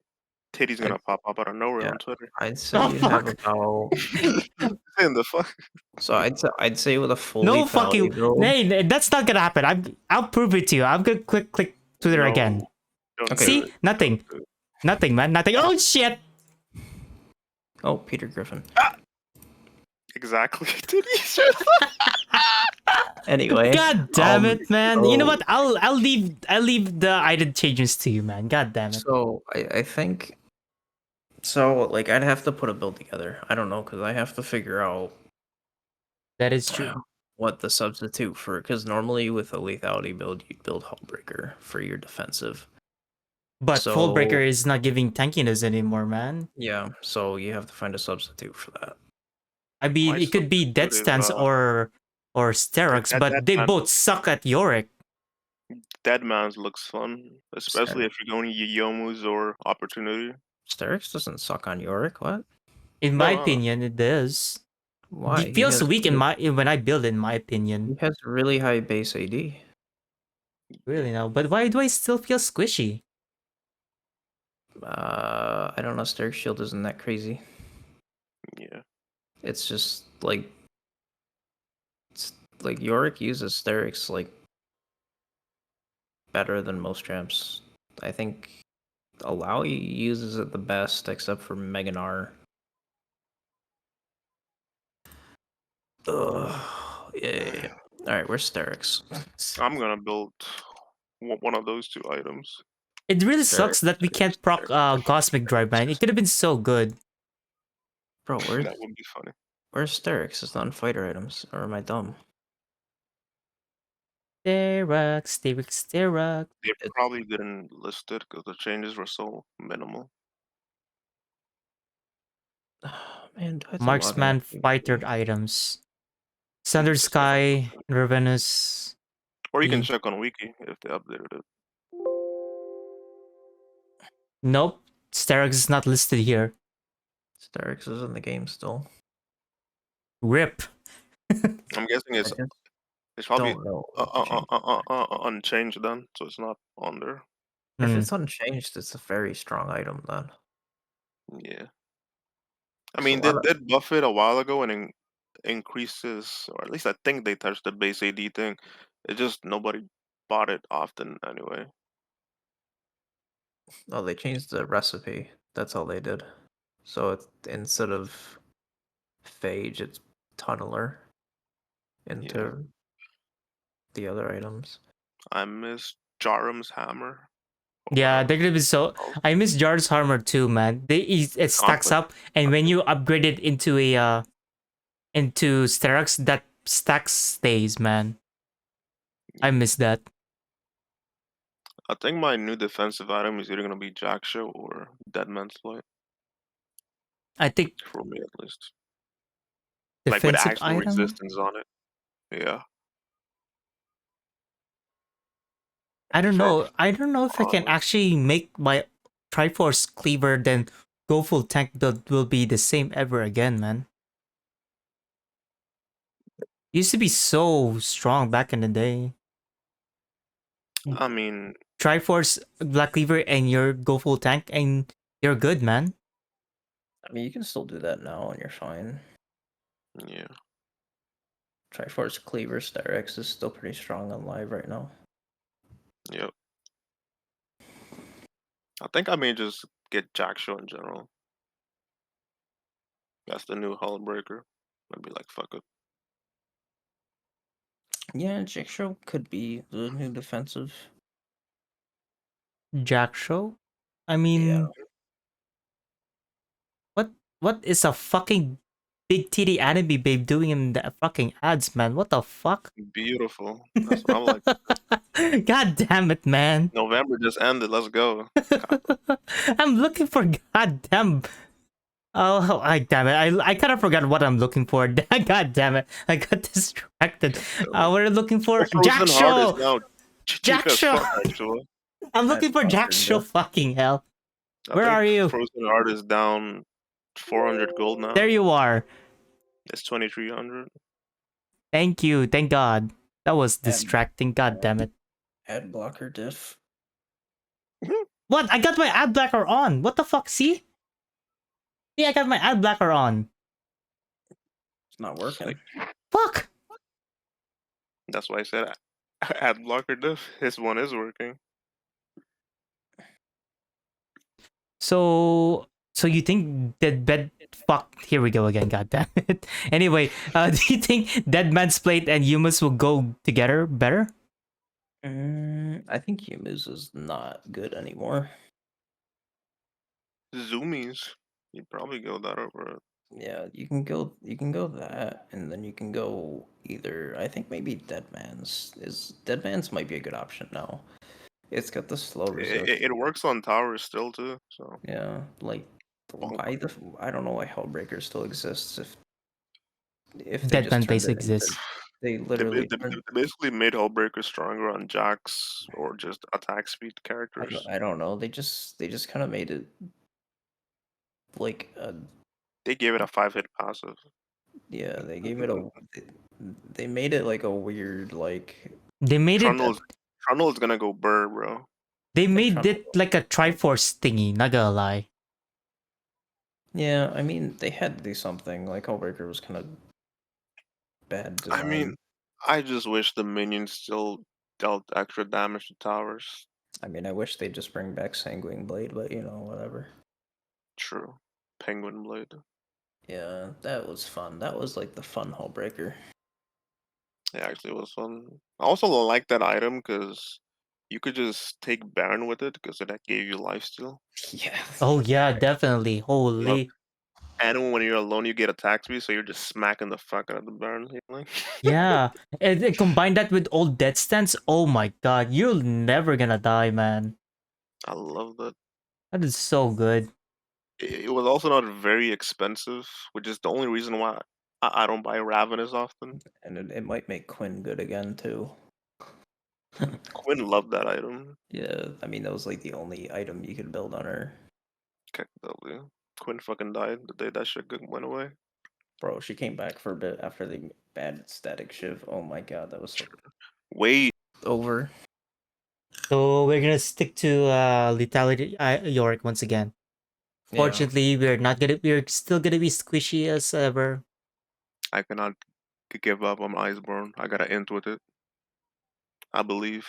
Titty's gonna pop up out of nowhere yeah, on Twitter. I'd say Oh you'd have fuck! about In the fuck? so I'd say with a full No lethality fucking build. Hey, that's not gonna happen. I'll prove it to you. I'm gonna click Twitter No, again. don't Okay. do See? it. Nothing. Don't do it. Nothing, man. Nothing. Oh shit! Oh, Peter Griffin. Exactly. Titties. Anyway, God damn um, it, man. You know so- what? I'll leave the item changes to you, man. God damn it. So I think so. Like I'd have to put a build together. I don't know because I have to figure out That is true. what the substitute for. Because normally with a lethality build, you build Hullbreaker for your defensive. But So- Fullbreaker is not giving tankiness anymore, man. Yeah, so you have to find a substitute for that. I mean, My it could be Dead substitute is, Stance or Sterox, that- but that they man- both suck at Yorick. Dead Man's looks fun, especially Sorry. if you're going Yomu's or Opportunity. Sterix doesn't suck on Yorick. What? In my No. opinion, it does. Why? It feels weak when I build. In my opinion, He has really high base AD. really now. But why do I still feel squishy? I don't know. Sterix Shield isn't that crazy. Yeah. It's just like Yorick uses Sterix like better than most champs. I think Illaoi uses it the best, except for Meganar. Ugh. Yeah. All right, where's Sterix? I'm gonna build one of those two items. It really Sure. sucks that we can't proc Cosmic Drive, man. It could have been so good. Bro, That would be funny. where's Sterix? It's not in fighter items. Or am I dumb? Sterux, Sterux, Sterux. They probably didn't list it because the changes were so minimal. Man, do I have to log Marksman in? fighter items. Thunder Sky, Ravenous. Or you can E. check on Wiki if they updated it. Nope, Sterix is not listed here. Sterix is in the game still. Rip. I'm guessing it's probably Don't know. what changed. unchanged then, so it's not on there. If Hmm. it's unchanged, it's a very strong item then. Yeah. I There's mean, a they lot of- did buff it a while ago and increases, or at least I think they touched the base AD thing. It's just nobody bought it often anyway. Oh, they changed the recipe. That's all they did. So it's instead of phage, it's tunneler into the other items. I miss Jarum's hammer. Yeah, Wow. they're gonna be so. I miss Jar's armor too, man. It stacks Conflict. up, and when you upgrade it into a into Sterux, that stack stays, man. I miss that. I think my new defensive item is either gonna be Jackshow or Dead Man's Light, I think for me at least. Like with defensive actual item. resistance on it. Yeah. I don't For know. I don't know if I can honor. actually make my Triforce cleaver then go full tank build will be the same ever again, man. Used to be so strong back in the day. I mean, Triforce Black Cleaver and your go full tank and you're good, man. I mean, you can still do that now and you're fine. yeah. Triforce Cleaver Sterix is still pretty strong on live right now. Yep. I think I may just get Jackshow in general. That's the new hull breaker. I'd be like, fuck it. Yeah, Jigsaw could be the new defensive. Jack Show? I mean, Yeah. what is a fucking big titty anime babe doing in the fucking ads, man? What the fuck? Beautiful. That's what I'm like. God damn it, man. November just ended. Let's go. I'm looking for goddamn. Oh, damn it. I kind of forgot what I'm looking for. God damn it. I got distracted. We're looking for Jack Frozen Heart is Show. now Jack cheap as Show. fuck, actually. I'm looking for Jack Fucking Show. death. Fucking hell. I Where think are you? Frozen Heart is down 400 gold now. There you are. It's 2300. Thank you. Thank God. That was distracting. God damn it. Ad blocker diff. What? I got my ad blocker on. What the fuck? See? See, I got my ad blocker on. It's not working. Fuck. That's why I said ad blocker diff. His one is working. So you think that bed? Fuck. Here we go again. God damn it. Anyway, do you think Dead Man's Plate and Humus will go together better? I think Humus is not good anymore. Zoomies. You'd probably go that over it. Yeah, you can go that, and then you can go either. I think maybe Dead Man's might be a good option now. It's got the slow resist. It works on towers still too. So Yeah, like why I don't know why Hellbreaker still exists if they Dead just Man turned Base it exists. they they, literally they, turned, they basically made Hullbreaker stronger on jacks or just attack speed characters. I don't know, they just kind of made it like They gave it a 5-hit passive. yeah, they gave it they made it like a weird like They made Trundle is gonna go burr, bro. They like made it like a Triforce thingy. Not gonna lie. yeah, I mean they had to do something. Like Hellbreaker was kind of bad design. I mean, I just wish the minions still dealt extra damage to towers. I mean, I wish they'd just bring back Sanguine Blade, but you know, whatever. True. Penguin Blade. Yeah, that was fun. That was like the fun Hellbreaker. Yeah, actually, it was fun. I also like that item because you could just take Baron with it because that gave you lifesteal. Yeah. Oh yeah, definitely. Holy. And when you're alone, you get attack speed, so you're just smacking the fuck out of the Baron healing. Yeah. And then combine that with old death stance. Oh my god, you're never gonna die, man. I love that. That is so good. It was also not very expensive, which is the only reason why I don't buy Ravenous often. And it might make Quinn good again too. Quinn loved that item. Yeah, I mean that was like the only item you could build on her. KW. Quinn fucking died the day that shit went away. Bro, she came back for a bit after the bad static shiv. Oh my god, that was so Wait, over. So we're gonna stick to lethality Yorick once again. Yeah. Fortunately, we're still gonna be squishy as ever. I cannot give up on Iceborne. I gotta end with it. I believe.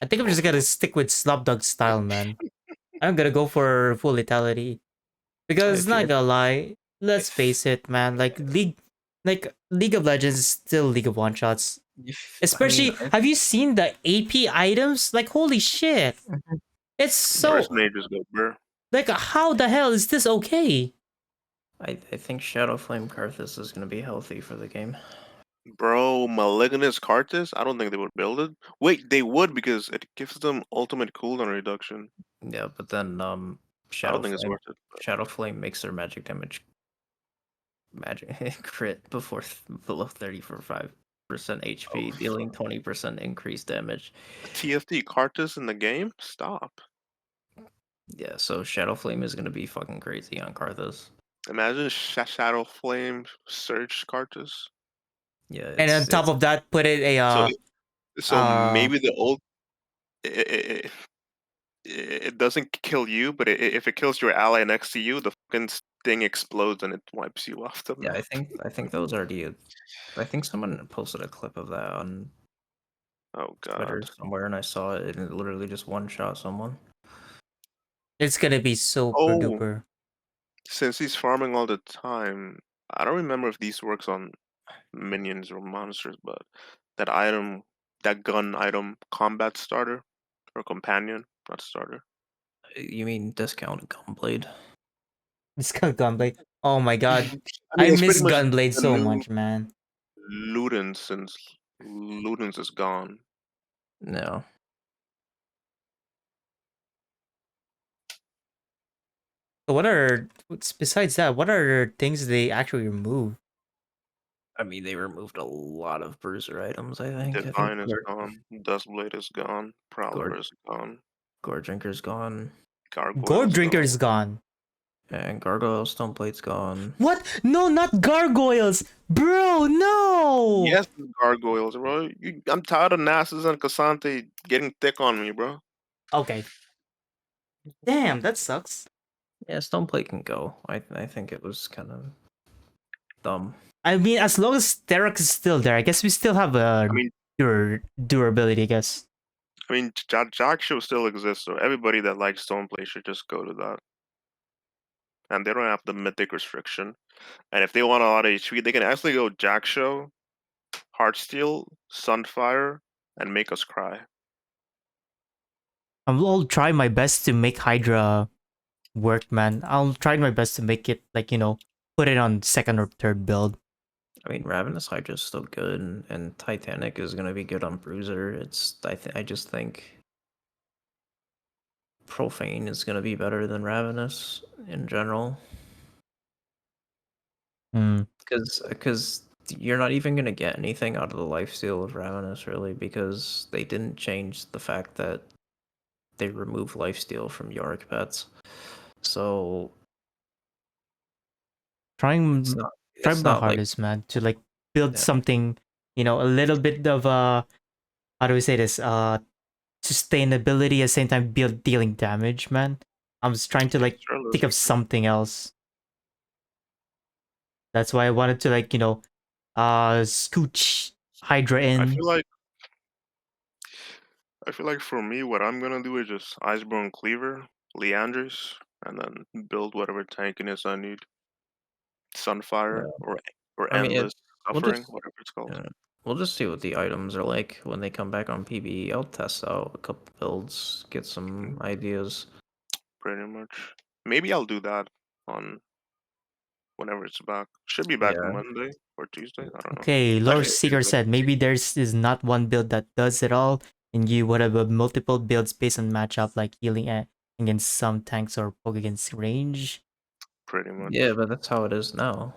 I think I'm just gonna stick with Slumdog style, man. I'm gonna go for full lethality. Because If you not gonna lie, let's face it, man. League of Legends is still League of One Shots. Especially, have you seen the AP items? Like, holy shit! It's Burst so Mages go burr. like, how the hell is this okay? I think Shadow Flame Karthus is gonna be healthy for the game. Bro, Malignus Cartus? I don't think they would build it. Wait, they would because it gives them ultimate cooldown reduction. Yeah, but then I Shadow don't think it's Flame worth it. but- Shadow Flame makes their magic damage crit before below 30 for 5% HP, Oh, dealing 20% increased damage. TFT Cartus in the game? Stop. Yeah, so Shadow Flame is gonna be fucking crazy on Karthus. Imagine Shadow Flame Surge Cartus. Yeah, And on top of that, put it a So, so uh maybe the old. It doesn't kill you, but if it kills your ally next to you, the fucking thing explodes and it wipes you off the yeah, map. I think those are the. I think someone posted a clip of that on Oh Twitter god. somewhere, and I saw it, and it literally just one shot someone. it's gonna be super Oh, duper. since he's farming all the time, I don't remember if these works on minions or monsters, but that item, that gun item, combat starter or companion, not starter. You mean discount Gunblade? It's got Gunblade. Oh my god. I I mean, it's miss pretty much Gunblade the so new much, man. Ludens since Ludens is gone. No. So besides that, what are things they actually remove? I mean, they removed a lot of bruiser items. I think. Divine is gone. Dustblade is gone. Prowler Gore, is gone. Gore Drinker's gone, Gore Gargoyle's Drinker gone. is gone. and Gargoyle Stoneplate's gone. What? No, not gargoyles! Bro, no! Yes, gargoyles, bro. I'm tired of Nasus and Cassante getting thick on me, bro. Okay. Damn, that sucks. Yeah, Stoneplate can go. I think it was kind of dumb. I mean, as long as Sterox is still there, I guess we still have a I mean, durability, I guess. Jack Show still exists, so everybody that likes Stoneplay should just go to that. And they don't have the mythic restriction. And if they want a lot of HP, they can actually go Jack Show, Heartsteel, Sunfire, and Make Us Cry. I'll try my best to make Hydra work, man. I'll try my best to make it, like, put it on second or third build. I mean, Ravenous Hydra's still good, and Titanic is gonna be good on Bruiser. I just think Profane is gonna be better than Ravenous in general. Hmm. Because you're not even gonna get anything out of the lifesteal of Ravenous really, because they didn't change the fact that they remove lifesteal from Yorick pets. So Trying it's not trying it's my not like hardest, man, to like build yeah. something, a little bit of how do we say this? Sustainability at the same time dealing damage, man. I'm just trying to like think of something else. That's why I wanted to like, scooch Hydra I in. feel like for me, what I'm gonna do is just Iceborne Cleaver, Leandris, and then build whatever tankiness I need. Sunfire Yeah. or I mean, Endless we'll Suffering, just whatever it's called. yeah. we'll just see what the items are like when they come back on PBE. I'll test out a couple builds, get some ideas. Pretty much. Maybe I'll do that on whenever it's back. Should be back Yeah. Monday or Tuesday. I don't know. Okay, Lord Actually, Seeker Tuesday. said maybe there's is not one build that does it all, and you would have multiple builds based on matchup, like healing against some tanks or poke against range. Pretty much. Yeah, but that's how it is now.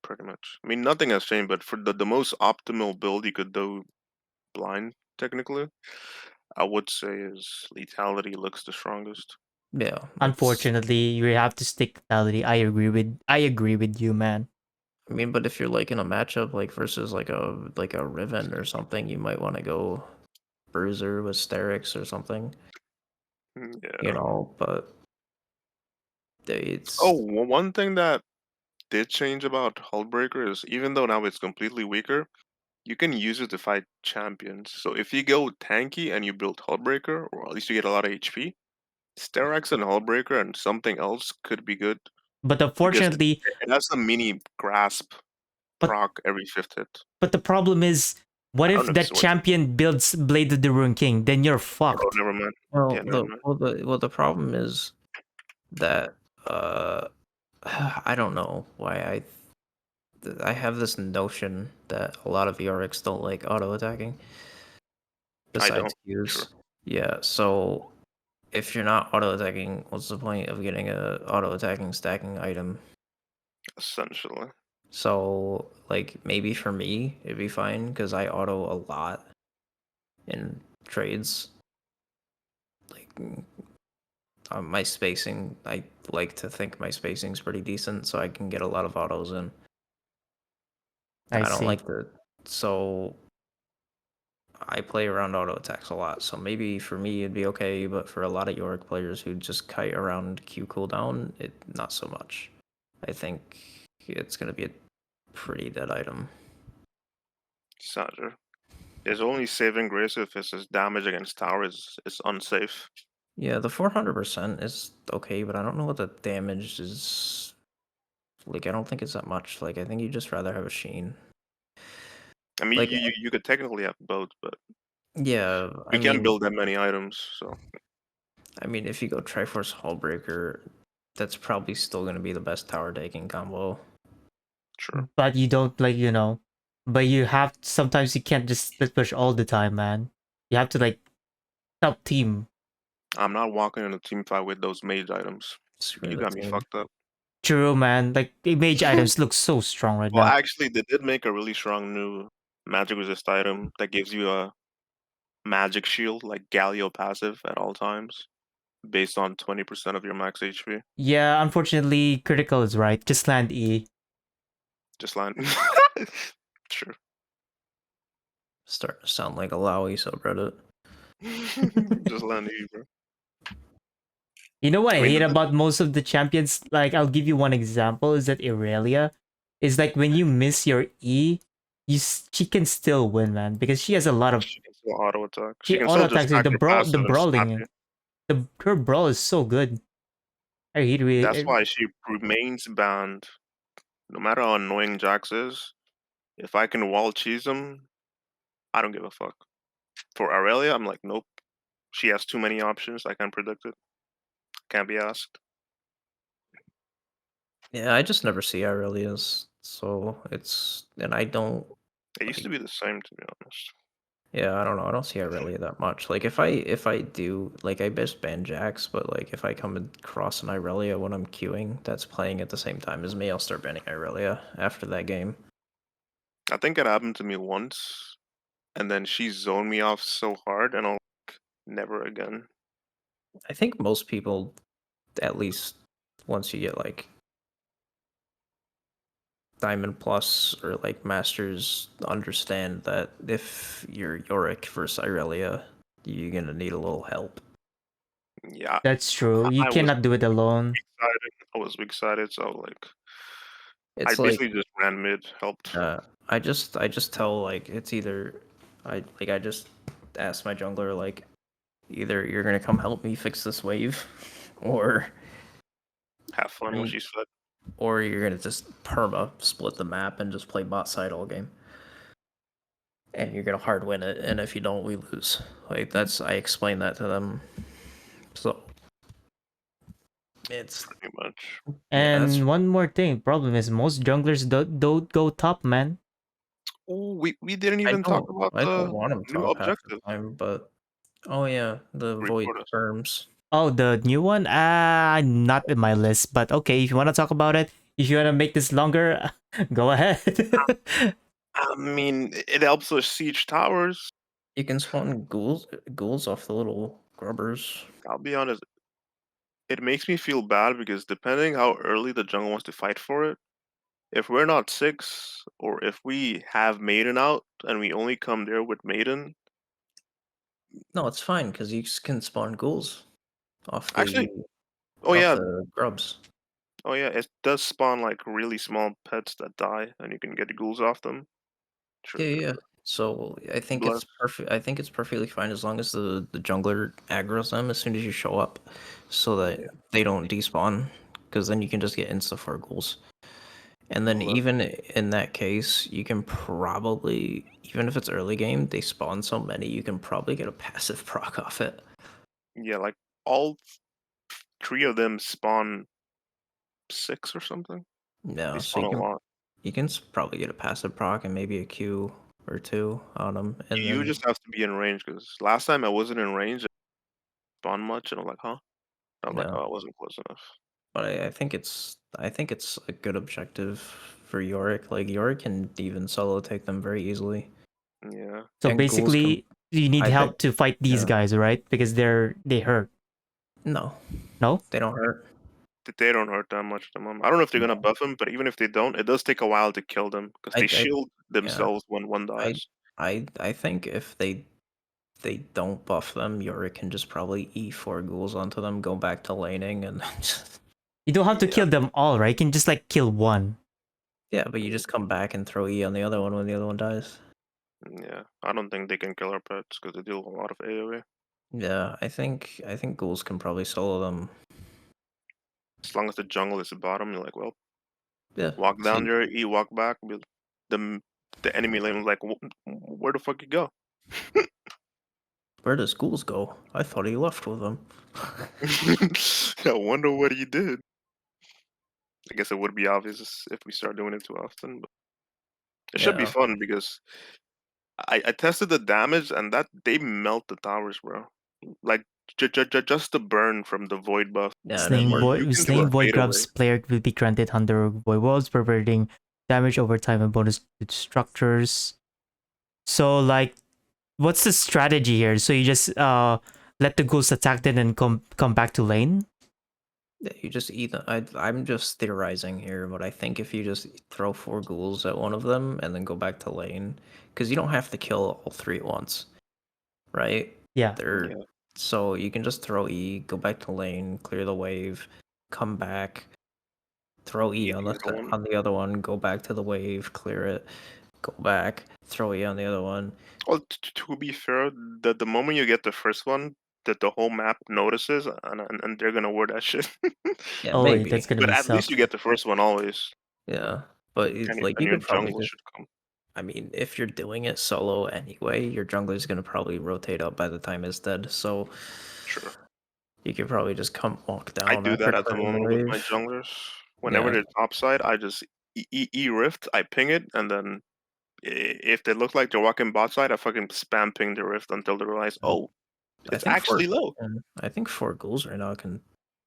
Pretty much. I mean, nothing has changed, but for the most optimal build you could do blind, technically, I would say is lethality looks the strongest. Yeah. Unfortunately, you have to stick lethality. I agree with you, man. I mean, but if you're like in a matchup like versus like a Riven or something, you might want to go Bruiser with Sterix or something. Yeah. You know, but it's Oh, one thing that did change about Hullbreaker is even though now it's completely weaker, you can use it to fight champions. So if you go tanky and you build Hullbreaker, or at least you get a lot of HP, Sterak's and Hullbreaker and something else could be good But because unfortunately, it has a mini grasp but proc every 5th hit. but the problem is, what I don't if know if this that works. champion builds Blade of the Ruin King? Then you're Oh, fucked. never mind. well, Yeah, never mind. the problem is that I don't know why I have this notion that a lot of Yoricks don't like auto attacking. I Besides don't. Qs. Sure. Yeah, so if you're not auto attacking, what's the point of getting a auto attacking stacking item? Essentially. So like maybe for me it'd be fine because I auto a lot in trades. Like my spacing, I like to think my spacing's pretty decent, so I can get a lot of autos in. I I don't see. like the so I play around auto attacks a lot, so maybe for me it'd be okay, but for a lot of Yorick players who just kite around Q cooldown, it not so much. I think it's gonna be a pretty dead item. Sadger. His only saving grace if it's his damage against tower is unsafe. Yeah, the 400% is okay, but I don't know what the damage is. Like, I don't think it's that much. Like, I think you just rather have a Sheen. I mean, Like, you could technically have both, but yeah, I we can't mean, build that many items, so if you go Triforce Hullbreaker, that's probably still gonna be the best tower taking combo. sure. But you don't but you have sometimes you can't just split push all the time, man. You have to help team. I'm not walking in a team fight with those mage items. Screw You the got me team. fucked up. True, man. Like the mage items look so strong right Well, now. actually, they did make a really strong new magic resist item that gives you a magic shield, like Galio passive at all times, based on 20% of your max HP. Yeah, unfortunately, critical is right. Just land E. Just land. Sure. Start to sound like Illaoi subreddit. Just land E, bro. You know what I I mean, hate about most of the champions? Like, I'll give you one example. Is that Irelia? Is like when you miss your E, she can still win, man, because she has a lot of she can still auto attack. She she can auto still just attacks. Like attack the your the passive and slap brawling, you. her brawl is so good. I hate That's really. why she remains banned. No matter how annoying Jax is, if I can wall cheese him, I don't give a fuck. For Aurelia, I'm like, nope. She has too many options. I can't predict it. Can't be asked. Yeah, I just never see Aurelia's, so and I don't. It used to be the same, to be honest. Yeah, I don't know. I don't see Irelia that much. Like if I do, like I best ban Jax, but like if I come across an Irelia when I'm queuing that's playing at the same time as me, I'll start banning Irelia after that game. I think it happened to me once, and then she zoned me off so hard, and I'll never again. I think most people, at least once you get like Diamond Plus or like Masters, understand that if you're Yorick versus Irelia, you're gonna need a little help. Yeah, That's true. You I was cannot do it alone. excited. I was excited, so like, I It's like basically just ran mid, helped. I just tell like it's either I just ask my jungler like either you're gonna come help me fix this wave, or Have fun, what mean- she said. or you're gonna just perma split the map and just play bot side all game. and you're gonna hard win it, and if you don't, we lose. Like I explained that to them. So it's pretty much. that's And one more thing, problem is most junglers don't go top, man. Oh, we didn't even talk about I don't the want them new top half the objective. time, but oh yeah, the void Report us. terms. Oh, the new one? Not in my list, but okay, if you want to talk about it, if you want to make this longer, go ahead. I mean, it helps with siege towers. You can spawn ghouls off the little grubbers. I'll be honest, it makes me feel bad because depending how early the jungle wants to fight for it, if we're not 6, or if we have Maiden out and we only come there with Maiden, No, it's fine because you can spawn ghouls off actually, the oh yeah, grubs. it does spawn like really small pets that die, and you can get ghouls off them. Sure, Yeah. So I think Bless. it's perfect. I think it's perfectly fine as long as the jungler aggroes them as soon as you show up, so that they don't despawn. Because then you can just get insta for ghouls. And then Well, even in that case, you can probably, even if it's early game, they spawn so many, you can probably get a passive proc off it. yeah, like all 3 of them spawn 6 or something. No, They so spawn a lot. you can probably get a passive proc and maybe a Q or two on them, and You then just have to be in range because last time I wasn't in range, spawn much, and I'm like, huh? I'm like, no. oh, I wasn't close enough. But I think it's a good objective for Yorick. Like Yorick can even solo take them very easily. Yeah. So And ghouls can. basically, you need I think help to fight these yeah. guys, right? Because they hurt. No, No? they don't hurt. They don't hurt that much at the moment. I don't know if they're gonna buff them, but even if they don't, it does take a while to kill them because they I shield yeah. themselves when one dies. I think if they don't buff them, Yorick can just probably E4 ghouls onto them, go back to laning, and then just You don't have to Yeah. kill them all, right? You can just like kill one. yeah. But you just come back and throw E on the other one when the other one dies. Yeah, I don't think they can kill our pets because they deal a lot of AoE. Yeah, I think ghouls can probably solo them. As long as the jungle is the bottom, you're like, well, Yeah. walk So down there, E, walk back. The enemy lane was like, where the fuck you go? where does ghouls go? I thought he left with them. I wonder what he did. I guess it would be obvious if we start doing it too often, but it should be Yeah. fun because I tested the damage and that they melt the towers, bro. Like just the burn from the void buff. Yeah, and it worked. You can do a Slaying Void fadeaway. Grub's player will be granted 100 Void Walls, perverting damage over time and bonus to structures. So like, what's the strategy here? So you just let the ghouls attack them and come back to lane? Yeah, you just eat them. I'm just theorizing here, but I think if you just throw 4 ghouls at one of them and then go back to lane, because you don't have to kill all 3 at once, right? Yeah. They're Yeah. so you can just throw E, go back to lane, clear the wave, come back, throw E Eat on the other one. on the other one, go back to the wave, clear it, go back, throw E on the other one. Well, to be fair, the moment you get the first one, that the whole map notices, and they're gonna word that shit. Yeah, Oh wait, maybe. that's gonna But be at least suck. you get the first one always, Yeah, but like and you your could probably jungle just. should come. I mean, if you're doing it solo anyway, your jungler is gonna probably rotate up by the time it's dead. So Sure. you could probably just walk I down do after that at the clearing the moment with my wave. junglers. Whenever Yeah, they're topside, I just E rift, I ping it, and then if they look like they're walking bot side, I fucking spam ping the rift until they realize, oh, I it's think actually low. I think 4 ghouls right now can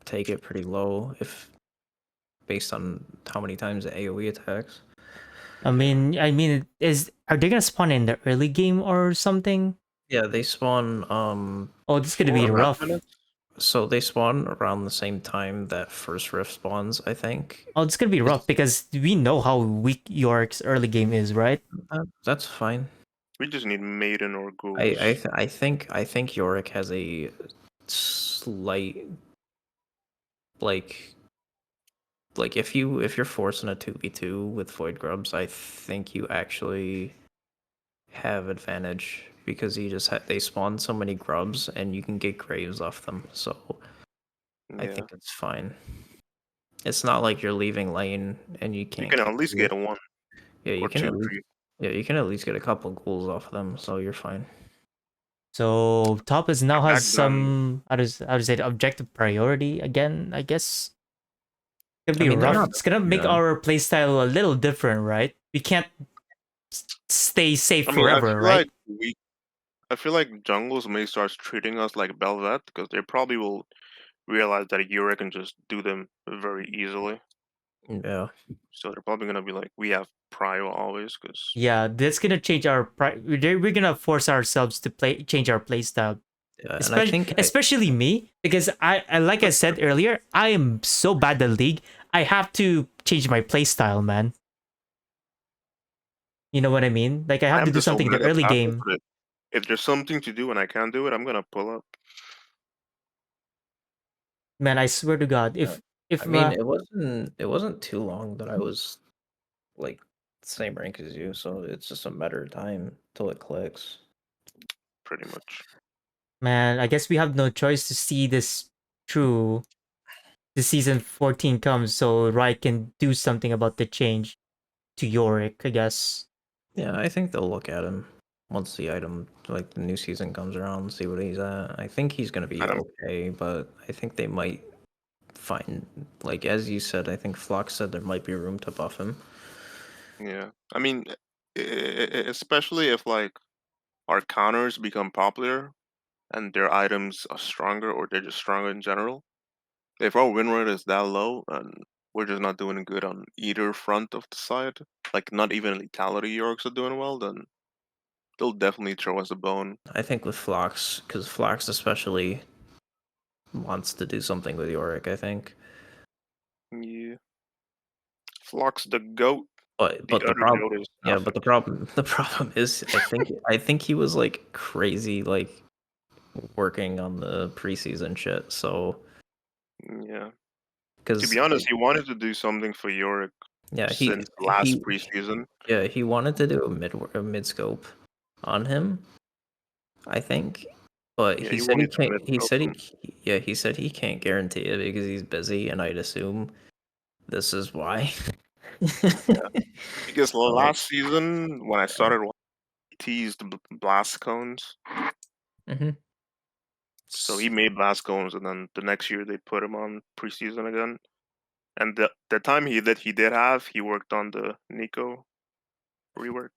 take it pretty low if based on how many times the AOE attacks. I mean, are they gonna spawn in the early game or something? Yeah, they spawn. Oh, this is gonna be 4.5 rough. minutes. So they spawn around the same time that first rift spawns. I think. Oh, this is gonna be rough because we know how weak Yorick's early game is, right? That's fine. We just need Maiden or ghouls. I think Yorick has a slight like if you're forcing a 2v2 with void grubs, I think you actually have advantage because you just they spawn so many grubs and you can get graves off them. So I Yeah. think it's fine. It's not like you're leaving lane and you You can't can kill at least you. get one Yeah, you or can two, at least three. Yeah, you can at least get a couple ghouls off of them, so you're fine. So top is now Back has then, some how to say it, objective priority again, I guess. It's gonna I be mean, they're rough. not It's gonna make bad. our playstyle a little different, right? We can't stay safe I mean, forever, right? I feel like jungles may start treating us like Bel'Veth because they probably will realize that Yorick can just do them very easily. Yeah. So they're probably gonna be like, we have prio always because Yeah, that's gonna change our. We're gonna force ourselves to change our playstyle. Yeah, and I Especially, think especially me, because I like I said earlier, I am so bad at League. I have to change my playstyle, man. You know what I mean? Like I have to I'm do just so something in the mega early passive game. that if there's something to do and I can't do it, I'm gonna pull up. Man, I swear to God, yeah. if I mean, it wasn't too long that I was like same rank as you, so it's just a matter of time till it clicks. Pretty much. man, I guess we have no choice to see this through. The season 14 comes, so Riot can do something about the change to Yorick, I guess. Yeah, I think they'll look at him once the item, like the new season comes around, see what he's at. I think he's gonna be And okay, but I think they might find, like as you said, I think Flox said there might be room to buff him. yeah, I mean, especially if like our counters become popular and their items are stronger or they're just stronger in general. If our win rate is that low and we're just not doing good on either front of the side, like not even lethality Yorks are doing well, then they'll definitely throw us a bone. I think with Flox, because Flox especially wants to do something with Yorick, I think. Yeah. Flux the goat. But The but the other problem, goat is yeah, but nothing. the problem is, I think he was like crazy, like working on the preseason shit. So Yeah. To because be honest, he wanted to do something for Yorick yeah, since last preseason. he wanted to do a mid scope on him, I think. But Yeah, he he said he wanted to can't. mid He up said him. he said he can't guarantee it because he's busy, and I'd assume this is why. Because So, last season when I started, he teased blast cones. mhm. So he made blast cones, and then the next year they put him on preseason again. And the time he did have, he worked on the Nico rework.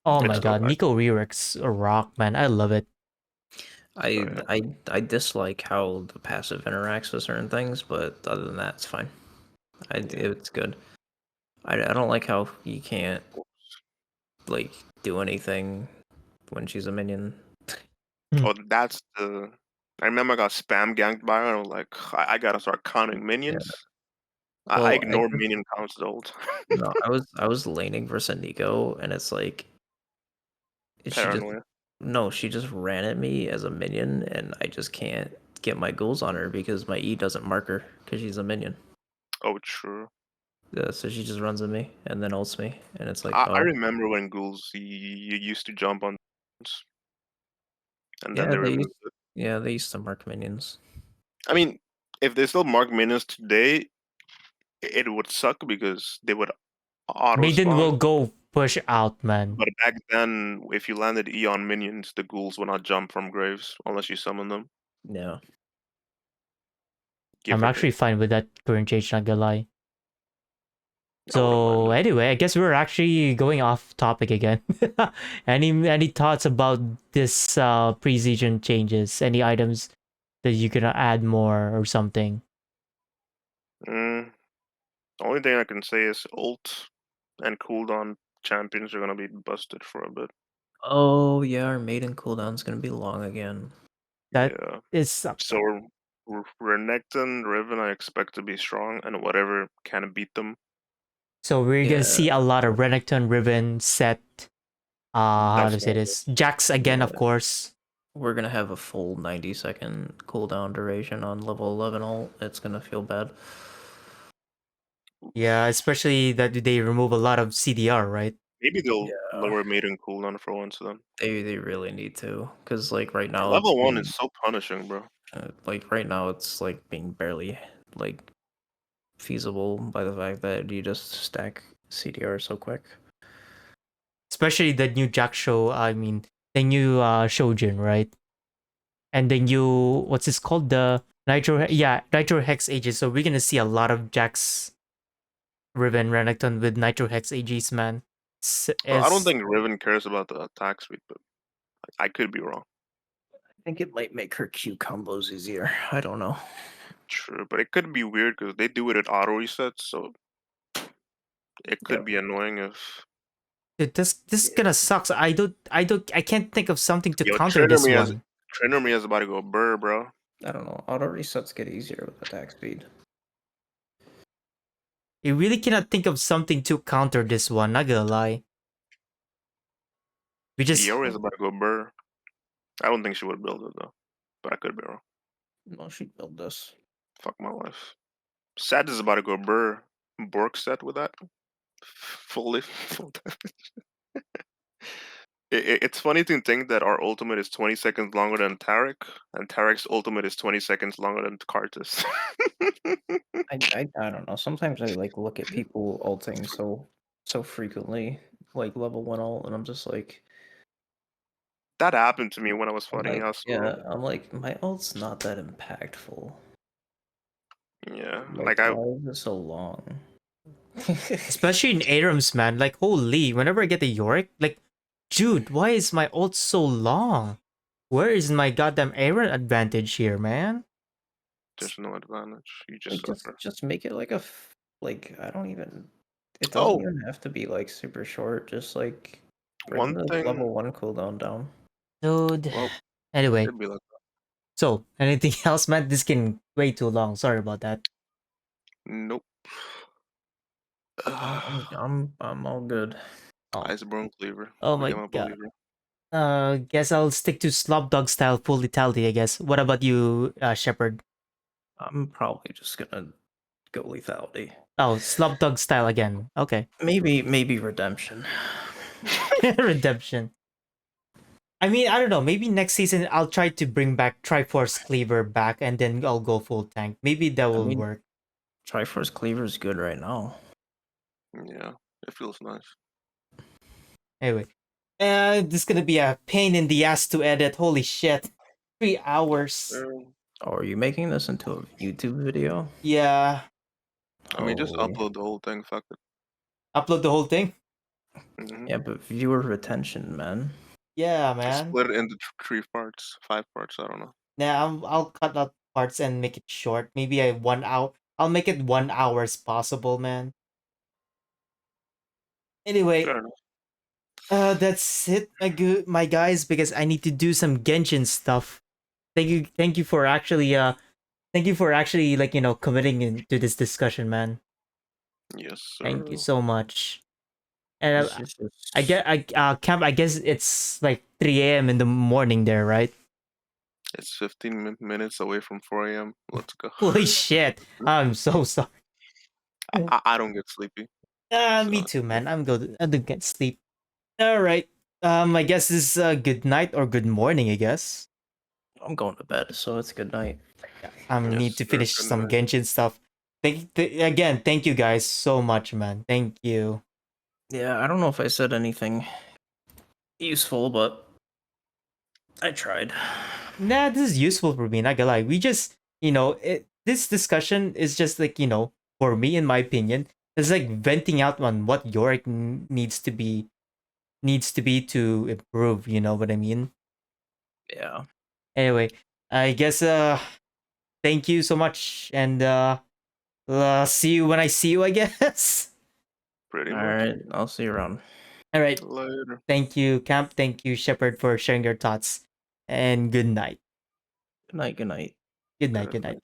Oh It's my still god, nice. Nico Rework's a rock, man. I love it. I, So, I I dislike how the passive interacts with certain things, but other than that, it's fine. yeah. It's good. I don't like how you can't like do anything when she's a minion. Oh, that's the. I remember I got spam ganked by her. And I was like, I gotta start counting Yeah. minions. I Well, ignored minion counts the whole time. no, I was laning versus Nico, and it's like she just Paranoia. no, she just ran at me as a minion, and I just can't get my ghouls on her because my E doesn't mark her because she's a minion. Oh, true. Yeah, so she just runs at me and then ults me, and it's like, I oh, remember when ghouls you used to jump on, and then yeah, they removed it. they used to mark minions. I mean, if they still mark minions today, it would suck because they would auto Maiden spawn. will go push out, man. But back then, if you landed E on minions, the ghouls would not jump from graves unless you summon them. Yeah. I'm Give or actually take. fine with that current change, not gonna lie. I wouldn't mind So it. anyway, I guess we're actually going off topic again. Any thoughts about this pre-season changes? Any items that you can add more or something? Mm, the only thing I can say is ult and cooldown champions are gonna be busted for a bit. Oh yeah, our maiden cooldown's gonna be long again. That Yeah. is So Renekton, Riven, I expect to be strong, and whatever can beat them. so we're gonna Yeah, see a lot of Renekton, Riven, Set. How to say Definitely. this? Jax again, of yeah. course. We're gonna have a full 90-second cooldown duration on level 11 ult. It's gonna feel bad. Yeah, especially that they remove a lot of CDR, right? Maybe they'll Yeah, lower maiden cooldown for once then. they really need to, because like right now it's Level 1 being is so punishing, bro. like being barely like feasible by the fact that you just stack CDR so quick. especially the new Jack show. I mean, the new Shojin, right? And the new what's this called? The Nitro Hex Ages. So we're gonna see a lot of Jack's Riven Renekton with Nitro Hex Ages, man. Well, I don't It's think Riven cares about the attack speed, but I could be wrong. I think it might make her Q combos easier. I don't know. True, but it could be weird because they do it at auto resets, so it could Yep. be annoying if. dude, this gonna sucks. I can't think of something to Yo, counter this Trainer one. Me has about to go burr, bro. I don't know. Auto resets get easier with attack speed. You really cannot think of something to counter this one. Not gonna lie. We just Yori is about to go burr. I don't think she would build it though, but I could be wrong. No, she'd build this. Fuck my life. Sad is about to go burr. Bork set with that. Full damage. It's funny to think that our ultimate is 20 seconds longer than Tarek, and Tarek's ultimate is 20 seconds longer than Kartus. I don't know. Sometimes I like look at people ulting so frequently, like level 1 ult, and I'm just like, That happened to me when I was fighting Yasuo. yeah, I'm like, my ult's not that impactful. Yeah, Like, why is it so long? especially in Arams, man. Like holy, whenever I get the Yorick, like, dude, why is my ult so long? Where is my goddamn Aram advantage here, man? there's no advantage. You just Like, suffer. just make it like like I don't even. It doesn't Oh, even have to be like super short. Just like bring one the thing. level 1 cooldown down. Dude. Well, Anyway, it'd be like so anything else, man? This getting way too long. Sorry about that. nope. I'm all good. Oh, Iceborne Cleaver. oh I my am a god. believer. Guess I'll stick to Slopdog style full lethality, I guess. What about you, Shepard? I'm probably just gonna go lethality. Oh, Slopdog style again. Okay. Maybe redemption. Redemption. I mean, I don't know. Maybe next season I'll try to bring back Triforce Cleaver back and then I'll go full tank. Maybe that will mean- work. Triforce Cleaver's good right now. Yeah, it feels nice. Anyway. This is gonna be a pain in the ass to edit. Holy shit. 3 hours. Oh, are you making this into a YouTube video? Yeah. I mean, just Holy. upload the whole thing. Fuck it. Upload the whole thing? Yeah, but viewer retention, man. Yeah, Just man. split it into 3 parts, 5 parts. I don't know. Nah, I'll cut out parts and make it short. Maybe a 1 hour. I'll make it 1 hour as possible, man. Anyway, Fair enough. that's it, my guys, because I need to do some Genshin stuff. Thank you for actually, like committing into this discussion, man. Yes, sir. Thank you so much. And This is just- I get, Camp. I guess it's like 3 a.m. in the morning there, right? It's 15 minutes away from 4 a.m. Let's go. Holy shit! I'm so sorry. I don't get sleepy. Me So- too, man. I'm good. I don't get sleep. All right. I guess this is good night or good morning. I guess. I'm going to bed, so it's good night. I Yes, need to sir, finish good some night. Genshin stuff. Again, thank you guys so much, man. Thank you. Yeah, I don't know if I said anything useful, but I tried. Nah, this is useful for me. Not gonna lie. We just, this discussion is just like, for me, in my opinion, it's like venting out on what Yorick needs to be to improve. You know what I mean? Yeah. Anyway, I guess thank you so much, and see you when I see you, I guess. Pretty All much. right, I'll see you around. All right. Later. Thank you, Kamp. Thank you, Shepard, for sharing your thoughts. And good night. Good night. Good night. Good night. Good night.